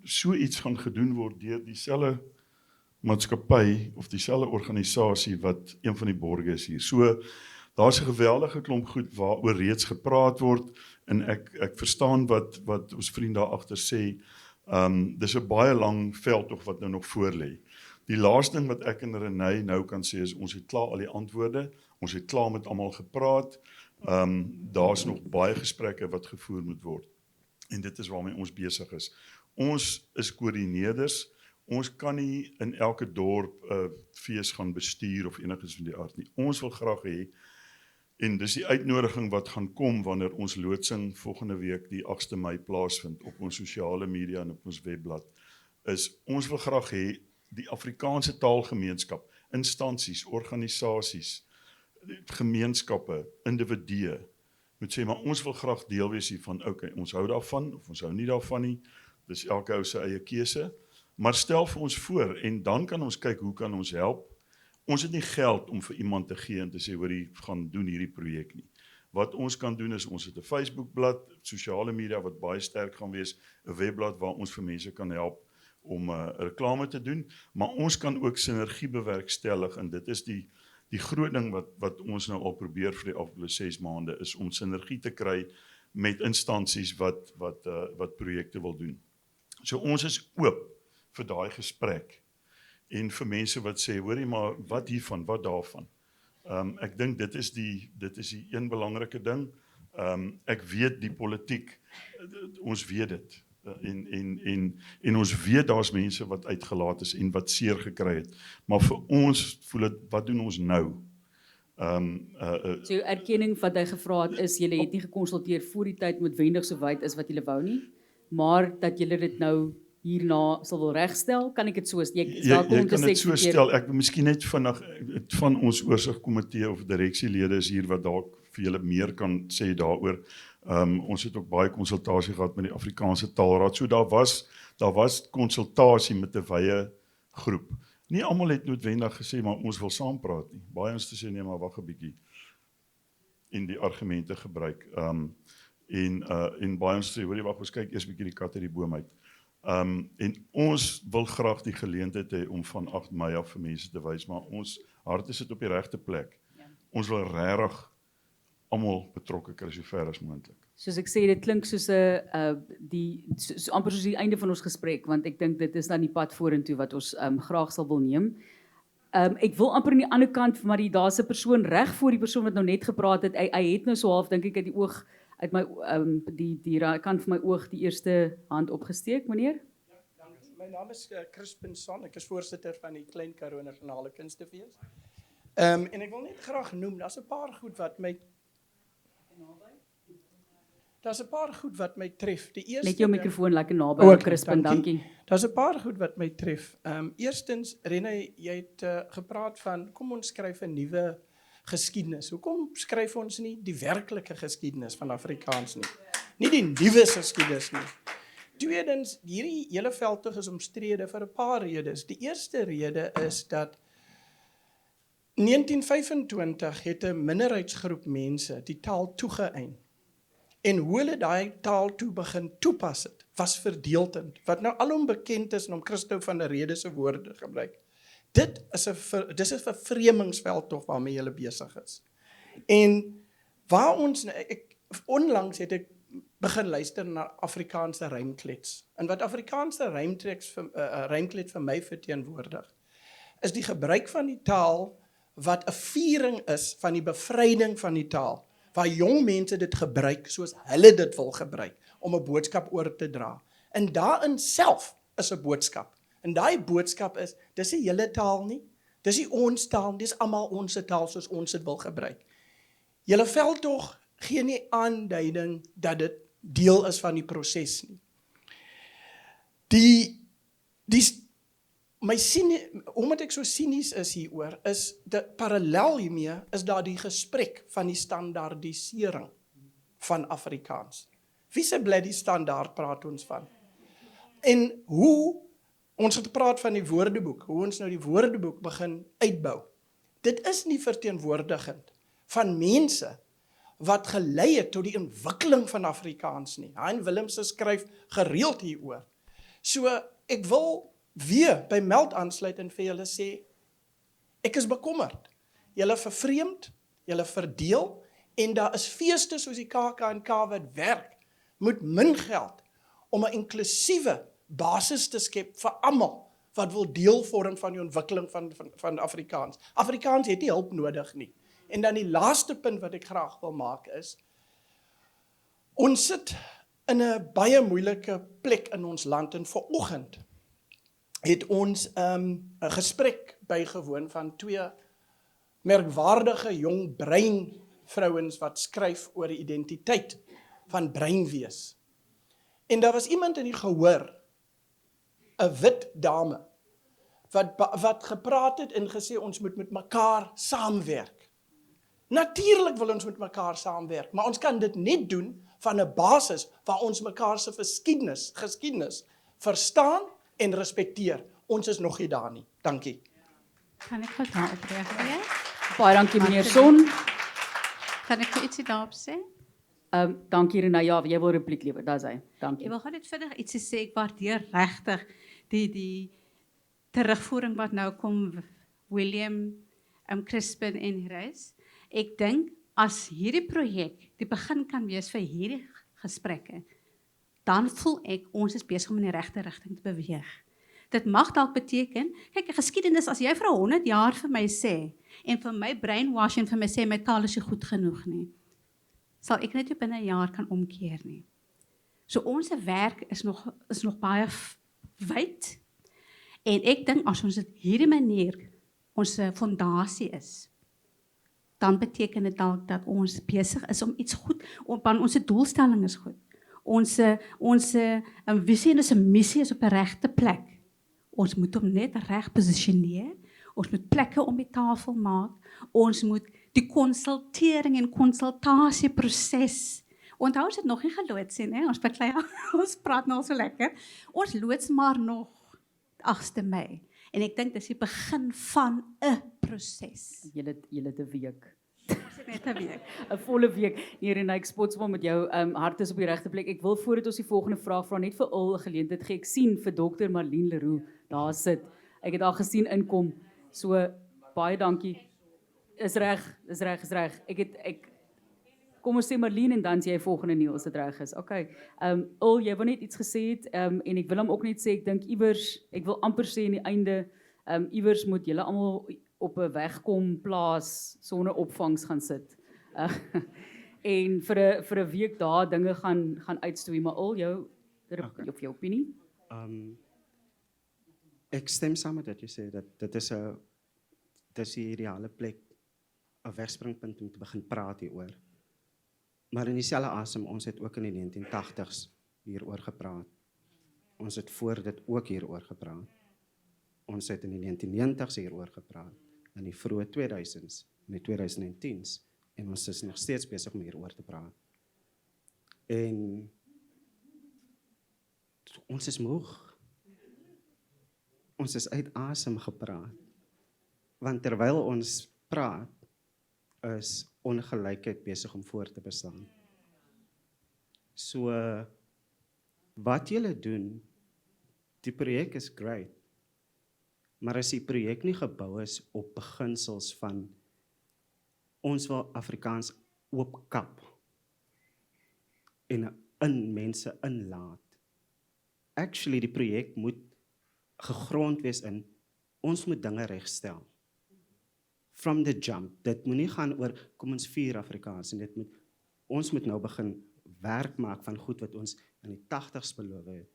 so iets gaan gedoen word deur dieselfde maatskappy of dieselfde organisasie wat een van die borgers is hier. So daar's 'n geweldige klomp goed waaroor reeds gepraat word en ek verstaan wat ons vriend daar agter sê. Dis 'n baie lang veldtog wat nou nog voor lê. Die laaste ding wat ek en Renée nou kan sê is ons het klaar al die antwoorde, ons het klaar met almal gepraat. Daar's nog baie gesprekke wat gevoer moet word. En dit is waarmee ons besig is. Ons is koördineerders. Ons kan nie in elke dorp 'n fees gaan bestuur of enigiets van die aard nie. Ons wil graag hê, en dis die uitnodiging wat gaan kom wanneer ons loodsing volgende week die 8de Mei plaasvind op ons sosiale media en op ons webblad, is ons wil graag hê die Afrikaanse taalgemeenskap, instansies, organisasies, gemeenskappe, individue, moet sê, maar ons wil graag deel wees hiervan, okay, ons hou daarvan, of ons hou nie daarvan nie, dis elke ou se eie keuse, maar stel vir ons voor, en dan kan ons kyk, hoe kan ons help? Ons het nie geld om vir iemand te gee en te sê, hoor, gaan doen hierdie projek nie. Wat ons kan doen is, ons het 'n Facebookblad, sosiale media wat baie sterk gaan wees, 'n webblad waar ons vir mense kan help om reklame te doen, maar ons kan ook sinergie bewerkstellig, en dit is die groot ding wat ons nou al probeer vir die afgelope 6 maande, is om sinergie te kry met instansies wat projekte wil doen. So ons is oop vir daai gesprek, en vir mense wat sê, hoorie maar, wat hiervan, wat daarvan. Ek dink dit is die een belangrike ding. Ek weet die politiek, ons weet dit, en ons weet daar's mense wat uitgelaat is en wat seer gekry het, maar vir ons voel dit, wat doen ons nou? So jou erkenning wat hy gevra het is, julle het nie gekonsulteer voor die tyd noodwendig so wyd is wat julle wou nie, maar dat julle dit nou hierna sal wil regstel, kan ek dit so, jy is welkom om te sê. Jy kan dit so stel, ek miskien net vinnig van ons oorsigkomitee of direksielede is hier wat dalk vir julle meer kan sê daaroor. Ons het ook baie konsultasie gehad met die Afrikaanse Taalraad, so daar was konsultasie met 'n wye groep. Nie almal het noodwendig gesê, maar ons wil saampraat nie. Baie ons te sê, nee, maar wag 'n bietjie, en die argumente gebruik. En baie ons sê, hoorie, wag, ons kyk eers 'n bietjie die kat uit die boom uit. En ons wil graag die geleentheid hê om van 8 Mei af vir mense te wys, maar ons harte sit op die regte plek. Ja. Ons wil regtig almal betrokke kry so ver as moontlik. Soos ek sê, dit klink soos 'n amper soos die einde van ons gesprek, want ek dink dit is dan die pad vorentoe wat ons graag sal wil neem. Ek wil amper aan die ander kant, maar daar's 'n persoon reg voor die persoon wat nou net gepraat het. Hy het nou so half, dink ek, uit die oog uit my die kant van my oog die eerste hand opgesteek, meneer? Ja, dankie. My naam is Crispin Son, ek is voorsitter van die Klein Karoo Nasionale Kunstefees. En ek wil net graag noem, daar's 'n paar goed wat my tref. Die eerste net jou mikrofoon lekker naby, Crispin, dankie. Daar's 'n paar goed wat my tref. Eerstens, Renée, jy het gepraat van, kom ons skryf 'n nuwe geskiedenis. Hoekom skryf ons nie die werklike geskiedenis van Afrikaans nie? Nie die nuwe geskiedenis nie. Tweedens, hierdie hele veldtog is omstrede vir 'n paar redes. Die eerste rede is dat 1925 het 'n minderheidsgroep mense die taal toegeëien. En hoe hulle daai taal toe begin toepas het, was verdeeltend, wat nou alom bekend is en om Christo van der Rede se woorde gebruik. Dis 'n vervreemdingsveldtog waarmee hulle besig is. En waar ons onlangs het ek begin luister na Afrikaanse rymklets. En wat Afrikaanse rymklets vir my verteenwoordig, is die gebruik van die taal wat 'n viering is van die bevryding van die taal, waar jong mense dit gebruik soos hulle dit wil gebruik, om 'n boodskap oor te dra. En daarin self is 'n boodskap. En daai boodskap is, dis nie julle taal nie, dis nie ons taal, dis almal ons taal soos ons dit wil gebruik. Julle veldtog gee nie aanduiding dat dit deel is van die proses nie. Omdat ek so sinies is hieroor, is parallel hiermee is daar die gesprek van die standaardisering van Afrikaans. Wie se bly standaard praat ons van? En ons het gepraat van die woordeboek, hoe ons nou die woordeboek begin uitbou. Dit is nie verteenwoordigend van mense wat gelei het tot die ontwikkeling van Afrikaans nie. Hein Willemse skryf gereeld hieroor. So ek wil weer by Meld aansluit en vir julle sê, ek is bekommerd. Julle vervreemd, julle verdeel, en daar is feeste soos die KAK&K wat werk, met min geld, om 'n inklusiewe basis te skep vir almal, wat wil deel vorm van die ontwikkeling van Afrikaans. Afrikaans het nie hulp nodig nie. En dan die laaste punt wat ek graag wil maak is, ons sit in 'n baie moeilike plek in ons land, en vanoggend het ons 'n gesprek bygewoon van 2 merkwaardige jong breinvrouens wat skryf oor die identiteit van breinwees. En daar was iemand in die gehoor, 'n wit dame, wat gepraat het en gesê ons moet met mekaar saamwerk. Natuurlik wil ons met mekaar saamwerk, maar ons kan dit net doen van 'n basis waar ons mekaar se geskiedenis verstaan en respekteer. Ons is nog nie daar nie. Dankie. Kan ek gou daarop reageer? Baie dankie meneer Son. Kan ek vir ietsie daarop sê? Dankie Rena, ja, jy wil repliek lewer, daar's hy. Dankie. Ek wil gou net vinnig ietsie sê, ek waardeer regtig die terugvoering wat nou kom, William, Crispin en Reis. Ek dink, as hierdie projek die begin kan wees vir hierdie gesprekke, dan voel ek, ons is besig om in die regte rigting te beweeg. Dit mag dalk beteken, kyk, 'n geskiedenis, as jy vir 100 jaar vir my sê, en vir my brainwash en vir my sê, my taal is nie goed genoeg nie, sal ek net binne 'n jaar kan omkeer nie. So ons werk is nog baie wyd, en ek dink, as ons dit hierdie manier, ons fondasie is, dan beteken dit dalk dat ons besig is om iets goed, want ons doelstelling is goed. Ons visie en ons missie is op 'n regte plek. Ons moet hom net reg posisioneer. Ons moet plekke om die tafel maak. Ons moet die konsultering en konsultasieproses. Onthou ons het nog nie geloods nie, hè? Ons beklei, ons praat nou al so lekker. Ons loods maar nog 8de Mei. En ek dink dis die begin van 'n proses. Julle het 'n week. Ons het net 'n week. 'n volle week. Nee, Rena, ek spotsel met jou. Hart is op die regte plek. Ek wil voordat ons die volgende vraag vra, net vir al 'n geleentheid gee. Ek sien vir Dr. Marlene Leroux daar sit. Ek het haar gesien inkom. So baie dankie. Is reg. Kom ons sê Marlene en dan sê jy volgende nie as dit reg is. Okay. Jy wou net iets gesê het en ek wil hom ook net sê, ek dink iewers, ek wil amper sê aan die einde, iewers moet julle almal op 'n wegkom plaas sonder opvangs gaan sit. En vir 'n week daar dinge gaan uitstoei, maar al jou opinie? Ek stem saam met wat jy sê, dat dit is die ideale plek, 'n wegspringpunt om te begin praat hieroor. Maar in dieselfde asem, ons het ook in die 1980s hieroor gepraat. Ons het voor dit ook hieroor gepraat. Ons het in die 1990s hieroor gepraat, in die vroeë 2000s, in die 2010s, en ons is nog steeds besig om hieroor te praat. En ons is moeg. Ons is uit asem gepraat. Want terwyl ons praat, is ongelykheid besig om voort te bestaan. So, wat julle doen, die projek is great, maar as die projek nie gebou is op beginsels van ons wil Afrikaans oopkap en in mense inlaat. Actually, die projek moet gegrond wees in, ons moet dinge regstel. From the jump, dit moet nie gaan oor, kom ons vier Afrikaans, en ons moet nou begin werk maak van goed wat ons in die 80s beloof het.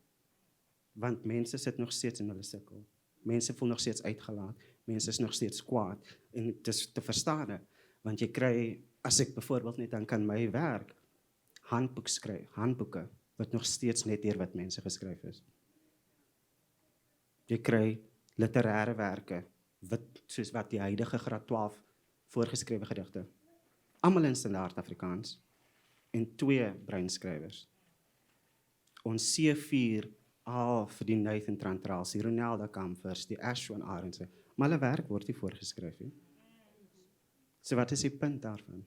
Want mense sit nog steeds in hulle sukkel. Mense voel nog steeds uitgelaat. Mense is nog steeds kwaad. En dit is te verstaan. Want jy kry, as ek byvoorbeeld net dan kan my werk, handboeke, wat nog steeds net deur wat mense geskryf is. Jy kry literêre werke, soos wat die huidige graad 12 voorgeskrewe gedigte. Almal in standaard Afrikaans. En 2 breinskrywers. Ons C4 vir die Nathan Trantraals, die Ronaldo Kampers, die Ashwin Arendse, maar hulle werk word nie voorgeskryf nie. So wat is die punt daarvan?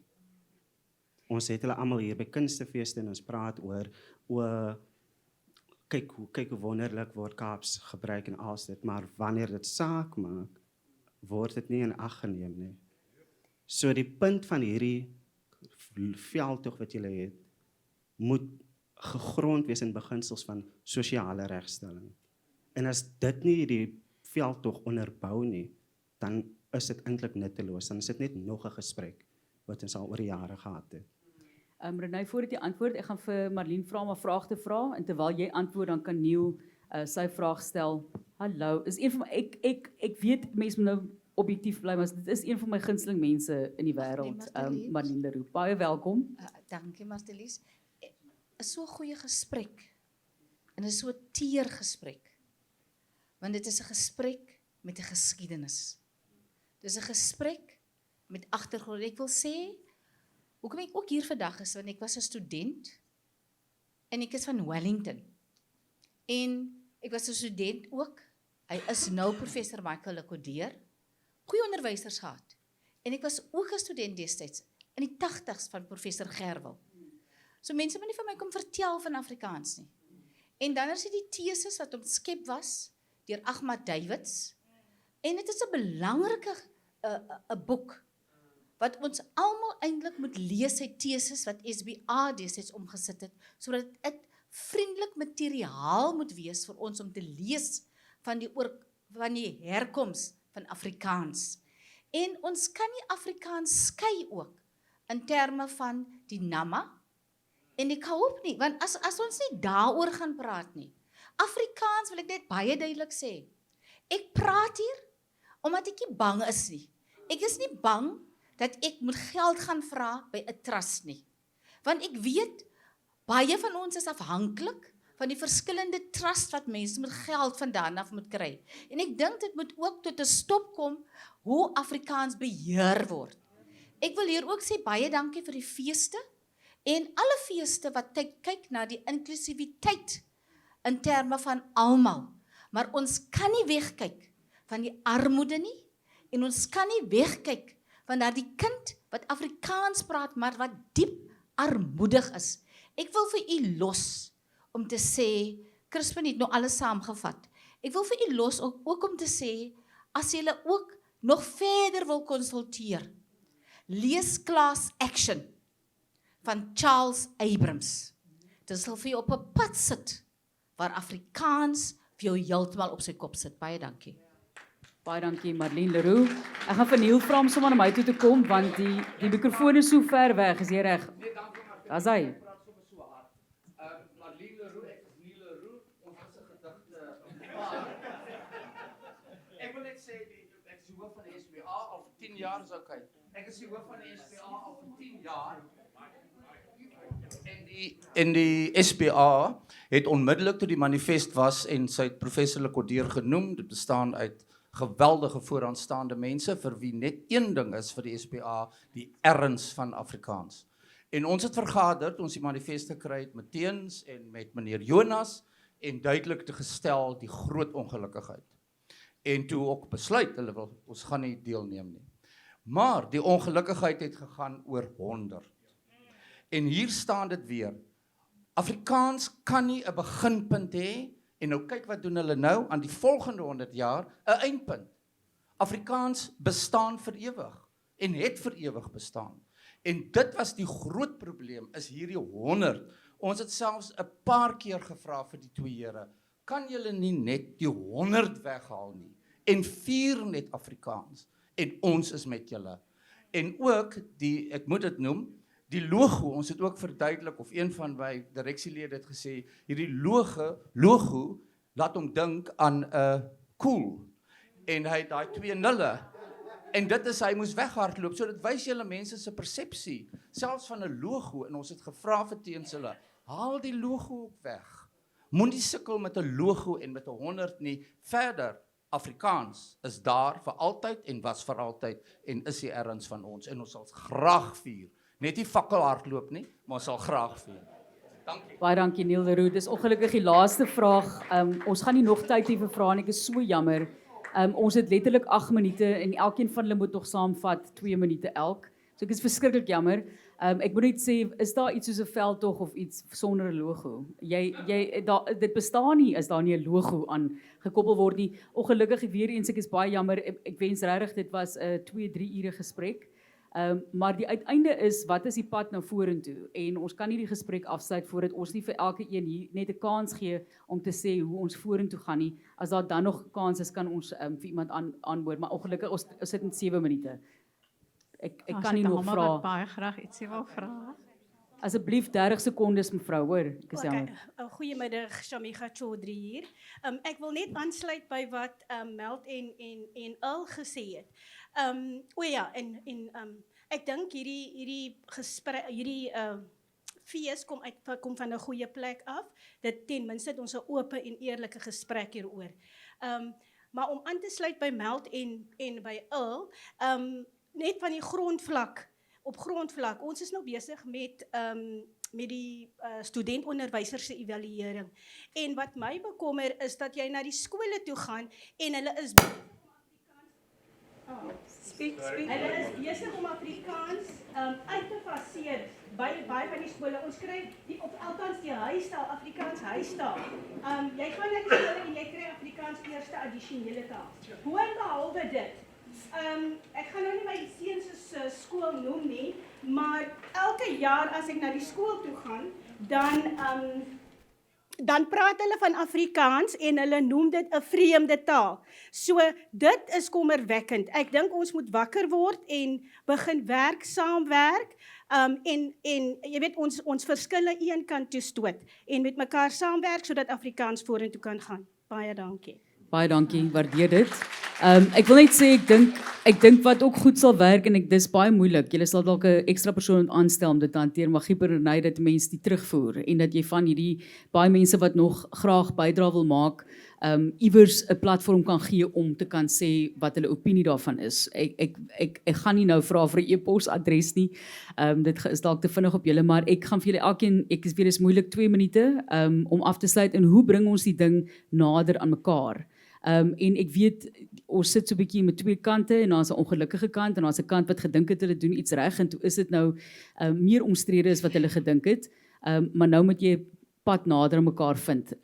Ons het hulle almal hier by kunstefeeste en ons praat oor kyk hoe wonderlik word Kaaps gebruik en alles dit, maar wanneer dit saak maak, word dit nie in ag geneem nie. So die punt van hierdie veldtog wat julle het, moet gegrond wees in beginsels van sosiale regstelling. En as dit nie die veldtog onderbou nie, dan is dit eintlik nutteloos, dan is dit net nog 'n gesprek wat ons al oor jare gehad het. Renée, voordat jy antwoord, ek gaan vir Marlene vra om 'n vraag te vra, en terwyl jy antwoord, dan kan Neil sy vraag stel. Hallo, is een van my, ek weet mense moet nou objektief bly, maar dit is een van my gunsteling mense in die wêreld, Marlene Leroux. Baie welkom. Dankie Martelies. Is so 'n goeie gesprek. En is so 'n teer gesprek. Want dit is 'n gesprek met 'n geskiedenis. Dis 'n gesprek met agtergrond. Ek wil sê, hoekom ek ook hier vandag is, want ek was 'n student en ek is van Wellington. En ek was 'n student ook. Hy is nou professor Michael Lekodeer. Goeie onderwysers gehad. En ek was ook 'n student destyds in die 80s van professor Gerwel. So mense moet nie vir my kom vertel van Afrikaans nie. En dan is dit die teses wat omskep was deur Ahmad Davids. En dit is 'n belangrike 'n boek wat ons almal eintlik moet lees, sy teses wat SBA destyds omgesit het, sodat dit vriendelik materiaal moet wees vir ons om te lees van die herkoms van Afrikaans. En ons kan nie Afrikaans skei ook in terme van die Nama en die Kaop nie, want as ons nie daaroor gaan praat nie. Afrikaans wil ek net baie duidelik sê. Ek praat hier omdat ek nie bang is nie. Ek is nie bang dat ek moet geld gaan vra by 'n trust nie. Want ek weet baie van ons is afhanklik van die verskillende trust wat mense met geld vandaan af moet kry. En ek dink dit moet ook tot 'n stop kom hoe Afrikaans beheer word. Ek wil hier ook sê baie dankie vir die feeste en alle feeste wat kyk na die inklusiwiteit in terme van almal. Maar ons kan nie wegkyk van die armoede nie en ons kan nie wegkyk van daardie kind wat Afrikaans praat maar wat diep armoedig is. Ek wil vir u los om te sê, Crispin het nou alles saamgevat. Ek wil vir u los ook om te sê, as julle ook nog verder wil konsulteer, lees Class Action van Charles Abrams. Dit sal vir jou op 'n pad sit waar Afrikaans vir jou heeltemal op sy kop sit. Baie dankie. Baie dankie Marlene Leroux. Ek gaan vir Neil vra om sommer na my toe te kom, want die mikrofoon is so ver weg, is jy reg? Nee, dankie Marlene. Daar's hy. Ek praat sommer so hard. Marlene Leroux, ek is Neil Leroux, ons is 'n gedigte. Ek wil net sê ek is die hoof van die SBA al vir 10 jaar is okay. Ek is die hoof van die SBA al vir 10 jaar. En die SBA het onmiddellik toe die manifest was en sy het professor Lekodeer genoem, dit bestaan uit geweldige vooraanstaande mense vir wie net een ding is vir die SBA, die erns van Afrikaans. En ons het vergader, toe ons die manifest gekry het met Teens en met meneer Jonas, en duidelik te gestel die groot ongelukkigheid. En toe ook besluit, ons gaan nie deelneem nie. Maar die ongelukkigheid het gegaan oor 100. En hier staan dit weer, Afrikaans kan nie 'n beginpunt hê, en nou kyk wat doen hulle nou, aan die volgende 100 jaar, 'n eindpunt. Afrikaans bestaan vir ewig, en het vir ewig bestaan. En dit was die groot probleem, is hierdie 100. Ons het selfs 'n paar keer gevra vir die twee here, kan julle nie net die 100 weghaal nie, en vier net Afrikaans, en ons is met julle. En ook, ek moet dit noem, die logo, ons het ook verduidelik, of een van my direksielede het gesê, hierdie logo laat hom dink aan 'n koel, en hy het daai 2 nulle, en dit is, hy moes weghardloop, so dit wys julle mense se persepsie, selfs van 'n logo, en ons het gevra vir teens hulle, haal die logo ook weg, moenie sukkel met 'n logo en met 'n 100 nie, verder, Afrikaans is daar vir altyd, en was vir altyd, en is die erns van ons, en ons sal graag vier, net die fakkel hardloop nie, maar ons sal graag vier. Dankie. Baie dankie Neil de Roo. Dis ongelukkig die laaste vraag. Ons gaan nie nog tyd hê vir vrae nie, ek is so jammer. Ons het letterlik 8 minute en elkeen van hulle moet nog saamvat 2 minute elk. So ek is verskriklik jammer. Ek moet net sê, is daar iets soos 'n veldtog of iets sonder 'n logo? Dit bestaan nie as daar nie 'n logo aan gekoppel word nie. Ongelukkig weer eens, ek is baie jammer. Ek wens regtig dit was 'n 2-3 ure gesprek. Maar die uiteinde is, wat is die pad nou vorentoe? En ons kan nie die gesprek afsluit voordat ons nie vir elke een hier net 'n kans gee om te sê hoe ons vorentoe gaan nie. As daar dan nog kans is, kan ons vir iemand aanboord, maar ongelukkig ons sit in 7 minute. Ek kan nie nog vra. Ek baie graag ietsie wil vra. Asseblief 30 sekondes mevrou, hoor. Ek is jammer. Goeiemiddag, Shamika Chaudhry hier. Ek wil net aansluit by wat Meld en Earl gesê het. Ek dink hierdie gesprek, hierdie fees kom van 'n goeie plek af. Dit ten minste het ons 'n oop en eerlike gesprek hieroor. Maar om aan te sluit by Meld en by Earl, net van die grondvlak, op grondvlak, ons is nou besig met die studentonderwysers se evaluering. En wat my bekommer is dat jy na die skole toe gaan en hulle is Hulle is besig om Afrikaans uit te faseer by baie van die skole. Ons kry althans die huistaal, Afrikaans huistaal. Jy gaan na die skole en jy kry Afrikaans eerste addisionele taal. Behalwe dit, ek gaan nou nie my seun se skool noem nie, maar elke jaar as ek na die skool toe gaan, dan praat hulle van Afrikaans en hulle noem dit 'n vreemde taal. So dit is kommerwekkend. Ek dink ons moet wakker word en begin saamwerk. En jy weet ons verskille een kant toe stoot en met mekaar saamwerk sodat Afrikaans vorentoe kan gaan. Baie dankie. Baie dankie, waardeer dit. Ek wil net sê, ek dink wat ook goed sal werk, en dis baie moeilik, jy sal dalk 'n ekstra persoon aanstel om dit te hanteer, maar Gieper dat mense die terugvoer, en dat jy van hierdie baie mense wat nog graag bydra wil maak, iewers 'n platform kan gee om te kan sê wat hulle opinie daarvan is. Ek gaan nie nou vra vir 'n e-posadres nie, dit is dalk te vinnig op julle, maar ek gaan vir julle elkeen, ek is weer eens moeilik 2 minute, om af te sluit, en hoe bring ons die ding nader aan mekaar? En ek weet, ons sit so 'n bietjie met twee kante, en daar's 'n ongelukkige kant, en daar's 'n kant wat gedink het hulle doen iets reg, en toe is dit nou meer omstrede as wat hulle gedink het, maar nou moet jy pad nader aan mekaar vind.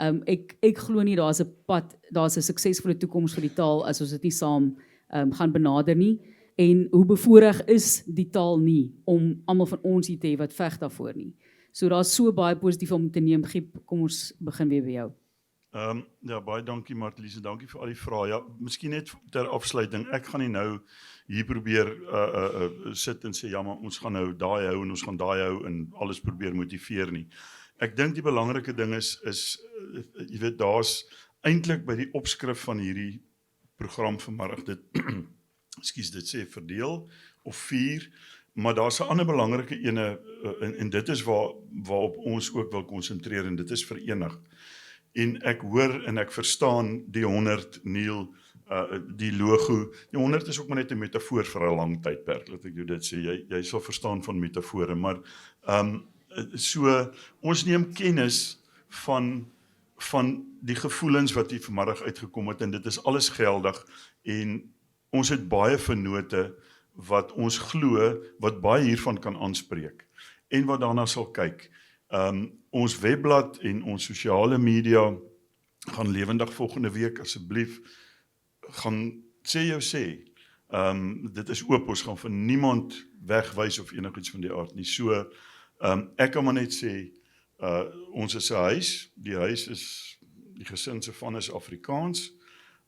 Ek glo nie daar's 'n suksesvolle toekoms vir die taal as ons dit nie saam gaan benader nie, en hoe bevoorreg is die taal nie om almal van ons hier te hê wat veg daarvoor nie. So daar's so baie positief om te neem. Giep, kom ons begin weer by jou. Ja, baie dankie Marteliese, dankie vir al die vrae. Ja, miskien net ter afsluiting, ek gaan nie nou hier probeer sit en sê, ja, maar ons gaan nou daai hou en ons gaan daai hou en alles probeer motiveer nie. Ek dink die belangrike ding is jy weet, daar's eintlik by die opskrif van hierdie program vanmiddag dit, dit sê verdeel of 4, maar daar's 'n ander belangrike ene, en dit is waarop ons ook wil konsentreer, en dit is verenig. En ek hoor en ek verstaan die 100 Neil die logo. Die 100 is ook maar net 'n metafoor vir 'n lang tydperk, laat ek jou dit sê. Jy sal verstaan van metafore, maar so ons neem kennis van die gevoelens wat hier vanmiddag uitgekom het en dit is alles geldig en ons het baie vennote wat ons glo wat baie hiervan kan aanspreek en wat daarna sal kyk. Ons webblad en ons sosiale media gaan lewendig volgende week asseblief gaan sê jou sê. Dit is oop, ons gaan van niemand wegwys of enigiets van die aard nie. So ek kan maar net sê ons is 'n huis, die huis is die gesin se van is Afrikaans.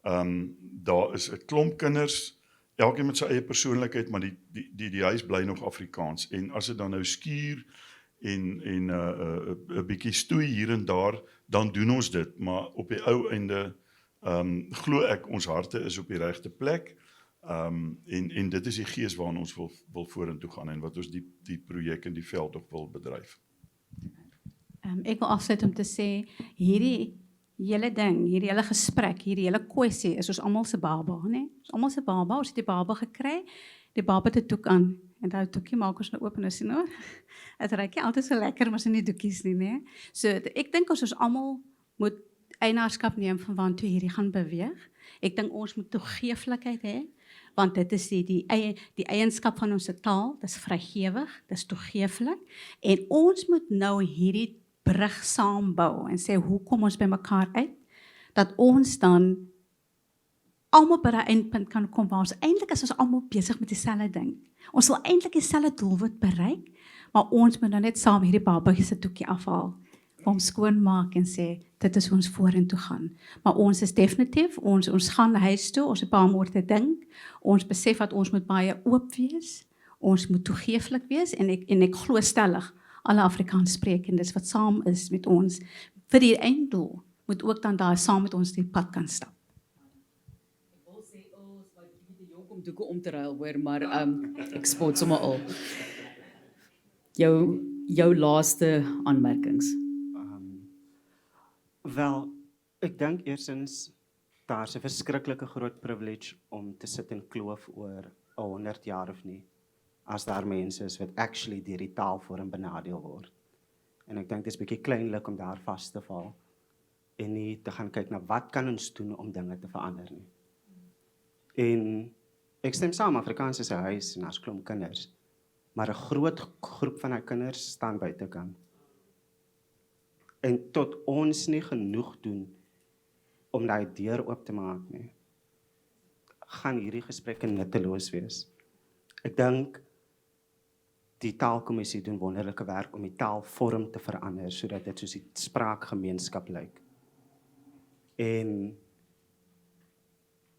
Daar is 'n klomp kinders, elkeen met sy eie persoonlikheid, maar die huis bly nog Afrikaans. En as dit dan nou skuur en 'n bietjie stoei hier en daar, dan doen ons dit, maar op die ou einde glo ek ons harte is op die regte plek. En dit is die gees waarna ons wil vorentoe gaan en wat ons die projek in die veld ook wil bedryf. Ek wil afsluit om te sê, hierdie hele ding, hierdie hele gesprek, hierdie hele kwessie is ons almal se baba, né? Ons almal se baba, ons het die baba gekry, die baba het 'n doek aan, en daai doekie maak ons nou oop en ons sien, hoor, het ruik nie altyd so lekker, maar sy nie doekies nie, né? So, ek dink ons almal moet eienaarskap neem van waartoe hierdie gaan beweeg. Ek dink ons moet toegeeflikheid hê, want dit is die eienskap van ons taal, dis vrygewig, dis toegeeflik, en ons moet nou hierdie brug saambou en sê, hoe kom ons by mekaar uit, dat ons dan almal by 'n eindpunt kan kom, waar ons eintlik is ons almal besig met dieselfde ding. Ons wil eintlik dieselfde doelwit bereik, maar ons moet nou net saam hierdie babatjie se doekie afhaal, hom skoonmaak en sê, dit is hoe ons vorentoe gaan. Maar ons is definitief, ons gaan huis toe, ons het baie oor te dink, ons besef dat ons moet baie oop wees, ons moet toegeeflik wees, en ek glo stellig, alle Afrikaanssprekendes wat saam is met ons, vir die einddoel, moet ook dan daar saam met ons die pad kan stap. Ek wil sê, ons wat die jonk om doeke om te ruil, hoor, maar ek spot sommer al. Jou laaste aanmerkings. Wel, ek dink eersins daar's 'n verskriklike groot privilege om te sit en kloof oor 100 jaar of nie, as daar mense is wat actually deur die taalvorm benadeel word. En ek dink dit is bietjie kleinlik om daar vas te val en nie te gaan kyk na wat kan ons doen om dinge te verander nie. En ek stem saam, Afrikaans is 'n huis en daar's klomp kinders, maar 'n groot groep van daai kinders staan buitekant. En tot ons nie genoeg doen om daai deur oop te maak nie, gaan hierdie gesprekke nutteloos wees. Ek dink die taalkommissie doen wonderlike werk om die taalvorm te verander, sodat dit soos die spraakgemeenskap lyk. En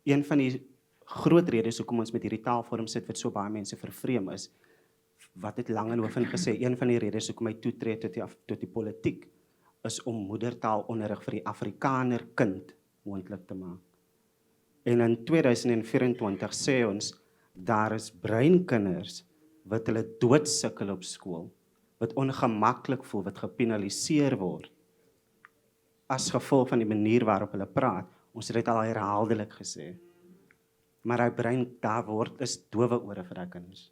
een van die groot redes hoekom ons met hierdie taalvorm sit wat so baie mense vervreem is, wat het Langehoven gesê, een van die redes hoekom hy toetree tot die politiek, is om moedertaalonderrig vir die Afrikaner kind moontlik te maak. En in 2024 sê ons, daar is breinkinders wat hulle doodsukkel op skool, wat ongemaklik voel, wat gepenaliseer word, as gevolg van die manier waarop hulle praat. Ons het dit al herhaaldelik gesê. Maar hy brein daar word is dowe ore vir daai kinders.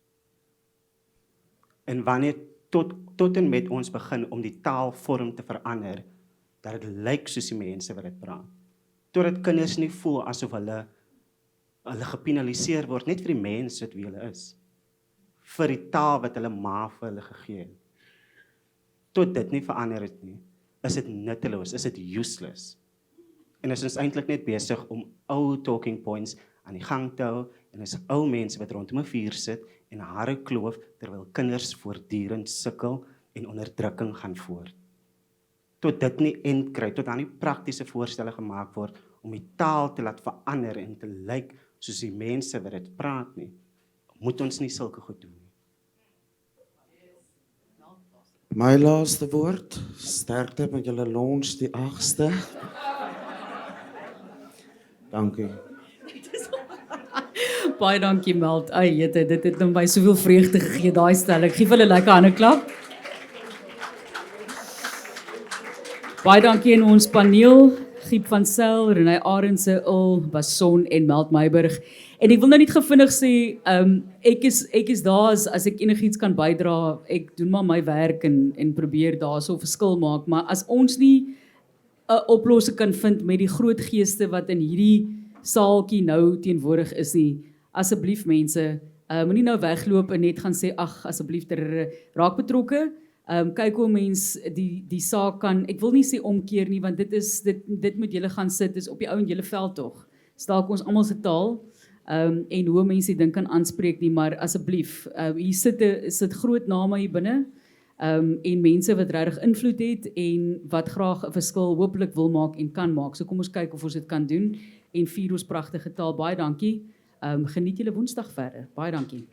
En wanneer tot en met ons begin om die taalvorm te verander, dat dit lyk soos die mense wat dit praat. Totdat kinders nie voel asof hulle gepenaliseer word, net vir die mens wat wie hulle is. Vir die taal wat hulle ma vir hulle gegee het. Tot dit nie verander het nie, is dit nutteloos, is dit useless. En is ons eintlik net besig om ou talking points aan die gang te hou, en is ou mense wat rondom 'n vuur sit en hare kloof, terwyl kinders voortdurend sukkel en onderdrukking gaan voort. Tot dit nie end kry, tot daar nie praktiese voorstelle gemaak word om die taal te laat verander en te lyk soos die mense wat dit praat nie, moet ons nie sulke goed doen nie. My laaste woord, sterkte met julle launch die 8ste. Dankie. Baie dankie Meld. Ai, jette, dit het my soveel vreugde gegee, daai stelling. Geef hulle lekker hande klap. Baie dankie aan ons paneel Giep van Sail, Renée Arendse, Il Bason en Meld Meiburg. En ek wil nou net gevinnig sê, ek is daar as ek enigiets kan bydra. Ek doen maar my werk en probeer daar so 'n verskil maak, maar as ons nie 'n oplossing kan vind met die groot geeste wat in hierdie saaltjie nou teenwoordig is nie, asseblief mense, moenie nou wegloop en net gaan sê ag asseblief raak betrokke. Kyk hoe mens die saak kan, ek wil nie sê omkeer nie, want dit moet julle gaan sit, dis op die ou en julle veld tog. Staak ons almal se taal, en hoe mense die ding kan aanspreek nie, maar asseblief, hier sit groot name hier binne, en mense wat regtig invloed het en wat graag 'n verskil hopelik wil maak en kan maak. So kom ons kyk of ons dit kan doen en vier ons pragtige taal. Baie dankie. Geniet julle Woensdag verder. Baie dankie.